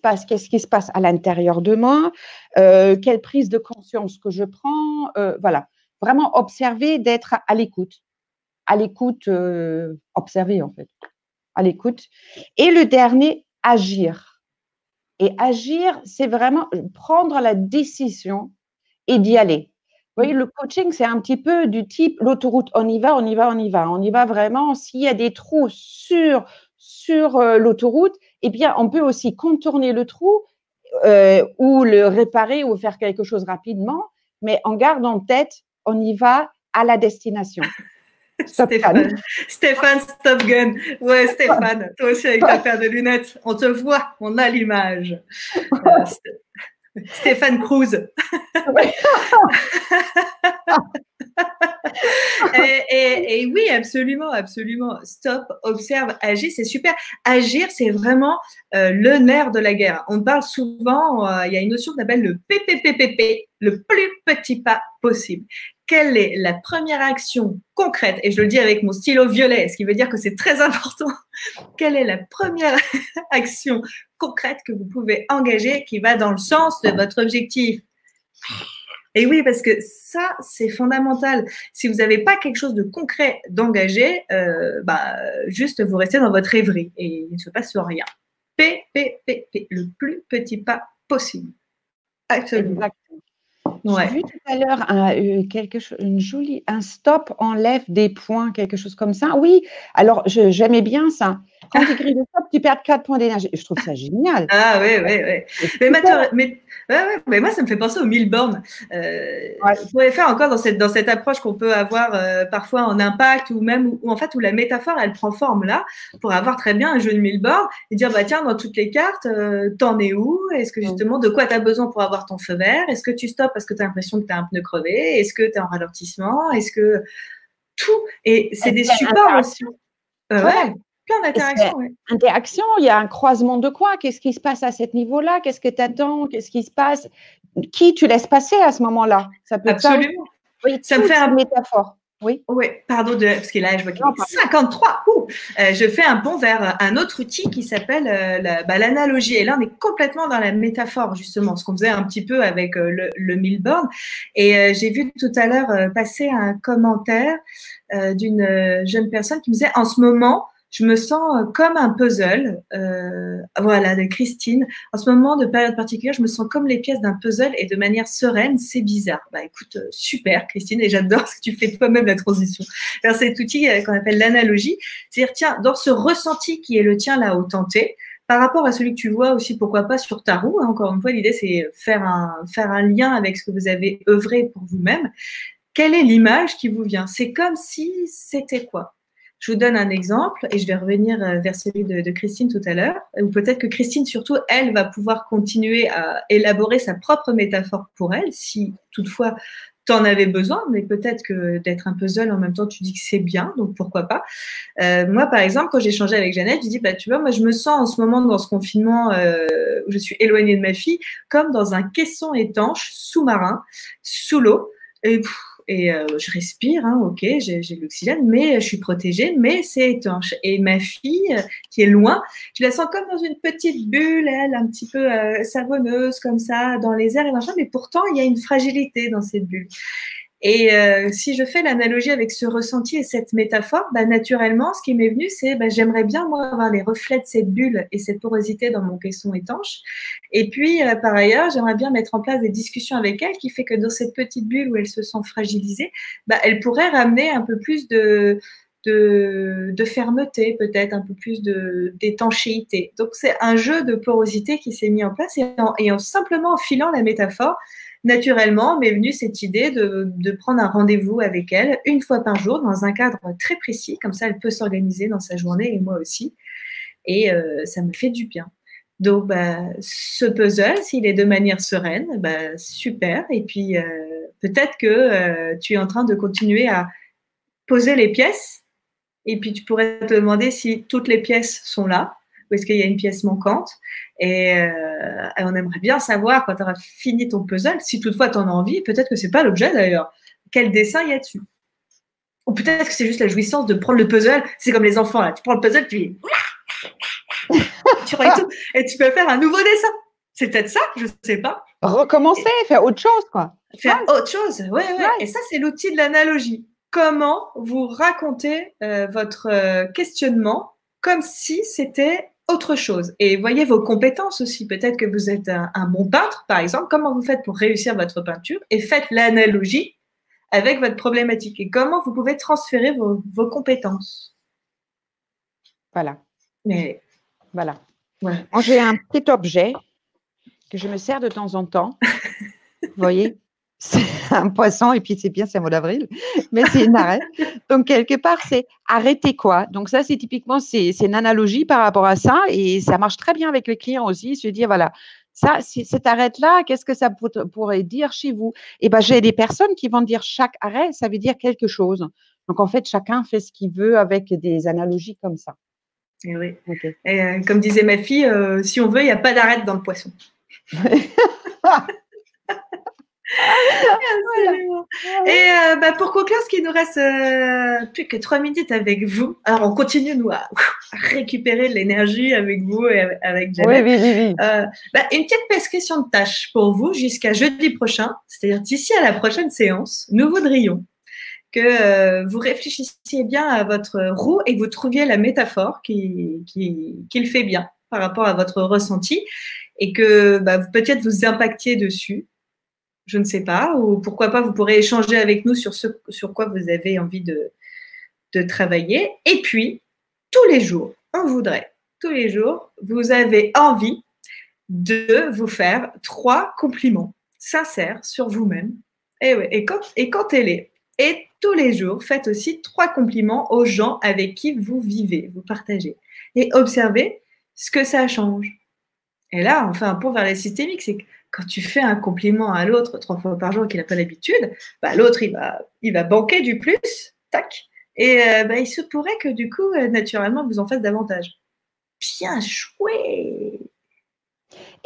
passe à l'intérieur de moi, quelle prise de conscience que je prends, voilà. Vraiment observer, d'être à l'écoute. À l'écoute, observer en fait, à l'écoute. Et le dernier, agir. Et agir, c'est vraiment prendre la décision et d'y aller. Vous voyez, le coaching, c'est un petit peu du type l'autoroute, on y va, on y va, on y va. On y va vraiment. S'il y a des trous sur l'autoroute, eh bien, on peut aussi contourner le trou ou le réparer ou faire quelque chose rapidement, mais on garde en tête, on y va à la destination. Stéphane Stop Gun. Ouais, Stéphane, toi aussi avec ta paire de lunettes, on te voit, on a l'image. Stéphane Cruz. et oui, absolument, absolument. Stop, observe, agis, c'est super. Agir, c'est vraiment le nerf de la guerre. On parle souvent, il y a une notion qu'on appelle le PPPPP, le plus petit pas possible. Quelle est la première action concrète? Et je le dis avec mon stylo violet, ce qui veut dire que c'est très important. Quelle est la première action concrète que vous pouvez engager qui va dans le sens de votre objectif? Et oui, parce que ça, c'est fondamental. Si vous n'avez pas quelque chose de concret d'engagé, juste vous restez dans votre rêverie et il ne se passe rien. Le plus petit pas possible. Absolument. Exactement. J'ai vu tout à l'heure un stop enlève des points, quelque chose comme ça. Oui, alors j'aimais bien ça. Quand tu écris le stop, tu perds 4 points d'énergie. Je trouve ça génial. Ah oui. Mais moi, ça me fait penser aux 1000 bornes. Vous pouvez faire encore dans cette approche qu'on peut avoir parfois en impact ou même où la métaphore, elle prend forme là pour avoir très bien un jeu de 1000 bornes et dire, tiens, dans toutes les cartes, t'en es où? Est-ce que justement, de quoi tu as besoin pour avoir ton feu vert? Est-ce que tu stoppes parce que tu as l'impression que tu as un pneu crevé? Est-ce que tu es en ralentissement? Est-ce que tout? Et c'est des supports aussi. Plein d'interactions. Interaction, il y a un croisement de quoi? Qu'est-ce qui se passe à ce niveau-là? Qu'est-ce que tu attends? Qu'est-ce qui se passe? Qui tu laisses passer à ce moment-là? Ça peut absolument. Ça me fait une métaphore. Oui. Oui, pardon, parce que là, je vois qu'il est 53. Je fais un bond vers un autre outil qui s'appelle l'analogie. Et là, on est complètement dans la métaphore, justement, ce qu'on faisait un petit peu avec le 1000 bornes. Et j'ai vu tout à l'heure passer un commentaire d'une jeune personne qui me disait, en ce moment, je me sens comme un puzzle, de Christine. En ce moment de période particulière, je me sens comme les pièces d'un puzzle et de manière sereine, c'est bizarre. Écoute, super Christine, et j'adore ce que tu fais toi-même la transition vers cet outil qu'on appelle l'analogie. C'est-à-dire, tiens, dans ce ressenti qui est le tien là au tenté, par rapport à celui que tu vois aussi, pourquoi pas sur ta roue, encore une fois, l'idée c'est faire un lien avec ce que vous avez œuvré pour vous-même. Quelle est l'image qui vous vient? C'est comme si c'était quoi? Je vous donne un exemple et je vais revenir vers celui de Christine tout à l'heure, ou peut-être que Christine, surtout, elle va pouvoir continuer à élaborer sa propre métaphore pour elle, si toutefois tu en avais besoin, mais peut-être que d'être un puzzle en même temps, tu dis que c'est bien, donc pourquoi pas. Moi, par exemple, quand j'ai échangé avec Jeannette, je dis, bah, tu vois, moi, je me sens en ce moment dans ce confinement où je suis éloignée de ma fille, comme dans un caisson étanche sous-marin, sous l'eau. Et je respire, hein, ok, j'ai de l'oxygène, mais je suis protégée, mais c'est étanche. Et ma fille, qui est loin, je la sens comme dans une petite bulle, elle, un petit peu savonneuse, comme ça, dans les airs et machin, mais pourtant, il y a une fragilité dans cette bulle. Et si je fais l'analogie avec ce ressenti et cette métaphore, bah, naturellement, ce qui m'est venu, c'est bah, j'aimerais bien, moi, avoir les reflets de cette bulle et cette porosité dans mon caisson étanche. Et puis, par ailleurs, j'aimerais bien mettre en place des discussions avec elle qui fait que dans cette petite bulle où elle se sent fragilisée, bah, elle pourrait ramener un peu plus de fermeté, peut-être un peu plus d'étanchéité. Donc, c'est un jeu de porosité qui s'est mis en place simplement en filant la métaphore, naturellement m'est venue cette idée de prendre un rendez-vous avec elle une fois par jour dans un cadre très précis. Comme ça, elle peut s'organiser dans sa journée et moi aussi. Et ça me fait du bien. Donc, bah, ce puzzle, s'il est de manière sereine, bah, super. Et puis, peut-être que tu es en train de continuer à poser les pièces. Et puis, tu pourrais te demander si toutes les pièces sont là ou est-ce qu'il y a une pièce manquante. Et on aimerait bien savoir, quand tu auras fini ton puzzle, si toutefois tu en as envie, peut-être que ce n'est pas l'objet d'ailleurs, quel dessin il y a dessus. Ou peut-être que c'est juste la jouissance de prendre le puzzle. C'est comme les enfants, là. Tu prends le puzzle, tu dis tu tout, et tu peux faire un nouveau dessin. C'est peut-être ça, je ne sais pas. Recommencer, faire autre chose, quoi. Faire autre chose, ouais. Et ça, c'est l'outil de l'analogie. Comment vous racontez votre questionnement comme si c'était autre chose. Et voyez vos compétences aussi. Peut-être que vous êtes un bon peintre, par exemple. Comment vous faites pour réussir votre peinture? Et faites l'analogie avec votre problématique. Et comment vous pouvez transférer vos compétences. Voilà. Mais voilà. Ouais. Moi, j'ai un petit objet que je me sers de temps en temps. Vous voyez, c'est un poisson et puis c'est bien, c'est un mot d'avril, mais c'est une arête. Donc, quelque part, c'est arrêter quoi. Donc, ça, c'est typiquement, c'est une analogie par rapport à ça et ça marche très bien avec les clients aussi, se dire, voilà, ça, cette arête-là, qu'est-ce que ça pourrait dire chez vous? Et ben, j'ai des personnes qui vont dire chaque arrêt, ça veut dire quelque chose. Donc, en fait, chacun fait ce qu'il veut avec des analogies comme ça. Et oui. Okay. Et comme disait ma fille, si on veut, il n'y a pas d'arête dans le poisson. Absolument. Et bah, pour conclure, ce qui nous reste plus que 3 minutes avec vous. Alors, on continue, nous, à récupérer de l'énergie avec vous et avec Jeannette. Oui. Bah, une petite prescription de tâches pour vous jusqu'à jeudi prochain, c'est-à-dire d'ici à la prochaine séance, nous voudrions que vous réfléchissiez bien à votre roue et que vous trouviez la métaphore qui le fait bien par rapport à votre ressenti et que bah, peut-être vous impactiez dessus. Je ne sais pas, ou pourquoi pas, vous pourrez échanger avec nous sur ce sur quoi vous avez envie de travailler. Et puis, tous les jours, vous avez envie de vous faire 3 compliments sincères sur vous-même. Et quand elle est. Et tous les jours, faites aussi 3 compliments aux gens avec qui vous vivez, vous partagez. Et observez ce que ça change. Et là, on fait un pont vers la systémique, c'est que quand tu fais un compliment à l'autre 3 fois par jour et qu'il n'a pas l'habitude, bah, l'autre, il va banquer du plus, tac, et bah, il se pourrait que du coup, naturellement, vous en fasse davantage. Bien joué!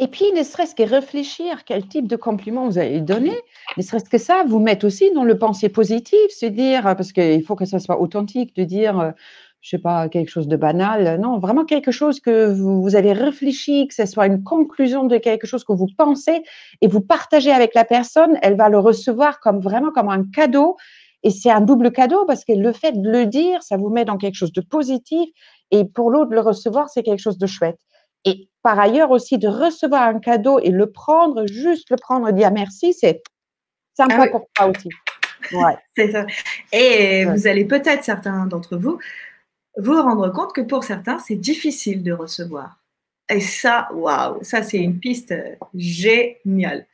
Et puis, ne serait-ce que réfléchir quel type de compliment vous allez donner, ne serait-ce que ça, vous mettre aussi dans le pensée positive, se dire, parce qu'il faut que ça soit authentique, de dire, je sais pas, quelque chose de banal, non, vraiment quelque chose que vous avez réfléchi, que ce soit une conclusion de quelque chose que vous pensez et vous partagez avec la personne, elle va le recevoir vraiment comme un cadeau. Et c'est un double cadeau parce que le fait de le dire, ça vous met dans quelque chose de positif et pour l'autre, le recevoir, c'est quelque chose de chouette. Et par ailleurs aussi, de recevoir un cadeau et juste le prendre et dire merci, c'est sympa pour toi aussi. Ouais. C'est ça. Et vous allez peut-être, certains d'entre vous, vous rendre compte que pour certains, c'est difficile de recevoir. Et ça, waouh, ça c'est une piste géniale.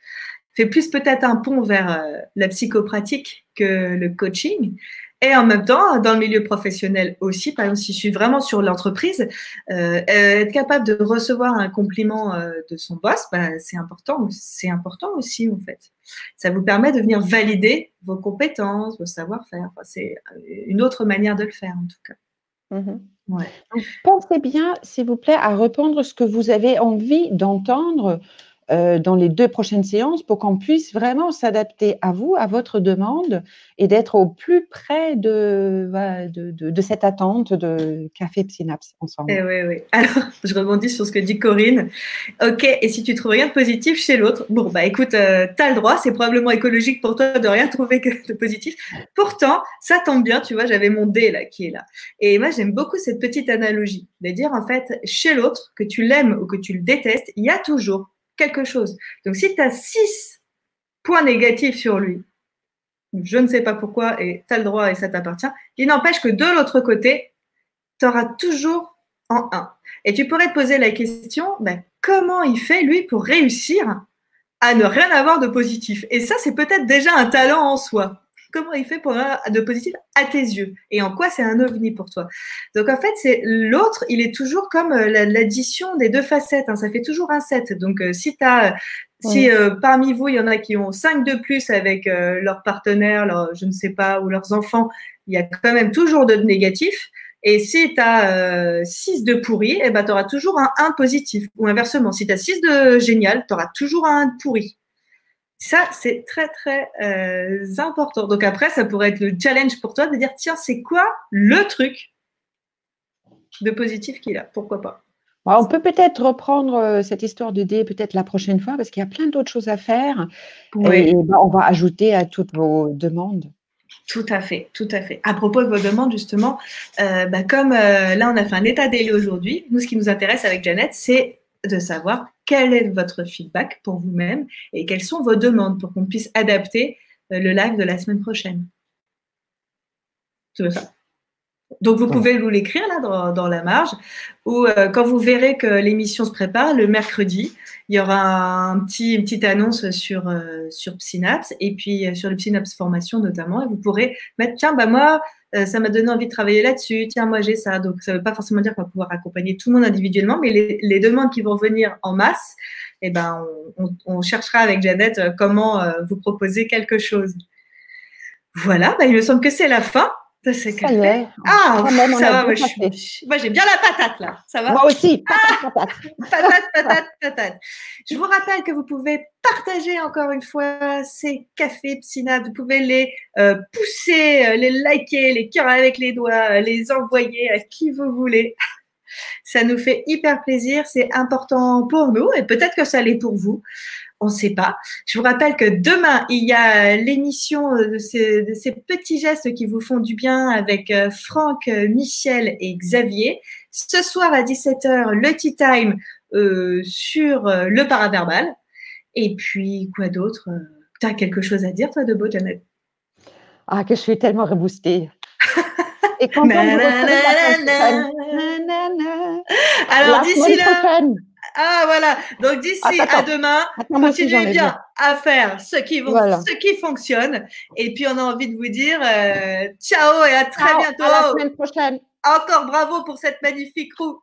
Fait plus peut-être un pont vers la psychopratique que le coaching, Et en même temps, dans le milieu professionnel aussi, par exemple, si je suis vraiment sur l'entreprise, être capable de recevoir un compliment de son boss, bah, c'est important aussi, en fait. Ça vous permet de venir valider vos compétences, vos savoir-faire. Enfin, c'est une autre manière de le faire, en tout cas. Ouais. Donc, pensez bien, s'il vous plaît, à répondre ce que vous avez envie d'entendre dans les 2 prochaines séances pour qu'on puisse vraiment s'adapter à vous, à votre demande et d'être au plus près de cette attente de Café Synapse ensemble. Oui, oui. Alors, je rebondis sur ce que dit Corinne. Ok, et si tu trouves rien de positif chez l'autre, bon, bah écoute, tu as le droit, c'est probablement écologique pour toi de rien trouver de positif. Pourtant, ça tombe bien, tu vois, j'avais mon dé là qui est là. Et moi, j'aime beaucoup cette petite analogie, de dire en fait, chez l'autre, que tu l'aimes ou que tu le détestes, il y a toujours quelque chose. Donc, si tu as 6 points négatifs sur lui, je ne sais pas pourquoi, et tu as le droit et ça t'appartient, il n'empêche que de l'autre côté, tu auras toujours en un. Et tu pourrais te poser la question, ben, comment il fait, lui, pour réussir à ne rien avoir de positif? Et ça, c'est peut-être déjà un talent en soi. Comment il fait pour avoir de positif à tes yeux? Et en quoi c'est un ovni pour toi? Donc, en fait, c'est l'autre, il est toujours comme l'addition des 2 facettes. Hein, ça fait toujours un 7. Donc, si parmi vous, il y en a qui ont 5 de plus avec leur partenaire, je ne sais pas, ou leurs enfants, il y a quand même toujours de négatifs. Et si tu as 6 de pourri, eh ben, tu auras toujours un 1 positif. Ou inversement, si tu as 6 de génial, tu auras toujours un 1 pourri. Ça, c'est très, très important. Donc après, ça pourrait être le challenge pour toi de dire, tiens, c'est quoi le truc de positif qu'il a? Pourquoi pas? On peut peut-être reprendre cette histoire de dé peut-être la prochaine fois parce qu'il y a plein d'autres choses à faire Oui. et on va ajouter à toutes vos demandes. Tout à fait, tout à fait. À propos de vos demandes, justement, comme là, on a fait un état des lieux aujourd'hui, nous, ce qui nous intéresse avec Jeannette, c'est de savoir quel est votre feedback pour vous-même et quelles sont vos demandes pour qu'on puisse adapter le live de la semaine prochaine. C'est ça. Donc, vous pouvez nous l'écrire là dans la marge ou quand vous verrez que l'émission se prépare, le mercredi, il y aura une petite annonce sur Synapse et puis sur le Synapse Formation notamment. Et vous pourrez mettre, tiens, bah moi, ça m'a donné envie de travailler là-dessus. Tiens, moi, j'ai ça. Donc, ça ne veut pas forcément dire qu'on va pouvoir accompagner tout le monde individuellement, mais les demandes qui vont venir en masse, eh ben, on cherchera avec Jeannette comment vous proposer quelque chose. Voilà, bah, il me semble que c'est la fin. Ça y est. Ah, ça va, moi j'ai bien la patate là. Ça va? Moi aussi, patate. Patate. Je vous rappelle que vous pouvez partager encore une fois ces cafés Synapse. Vous pouvez les pousser, les liker, les cœurs avec les doigts, les envoyer à qui vous voulez. Ça nous fait hyper plaisir, c'est important pour nous et peut-être que ça l'est pour vous. On ne sait pas. Je vous rappelle que demain, il y a l'émission de ces petits gestes qui vous font du bien avec Franck, Michel et Xavier. Ce soir à 17h, le Tea Time sur le paraverbal. Et puis, quoi d'autre? Tu as quelque chose à dire, toi, de beau, Jeannette? Ah, que je suis tellement reboostée. Et quand on vous retrouve alors, d'ici là… Ah, voilà. Donc, d'ici à demain, continuez bien à faire ce qui fonctionne. Et puis, on a envie de vous dire ciao et à très bientôt. À la semaine prochaine. Encore bravo pour cette magnifique roue.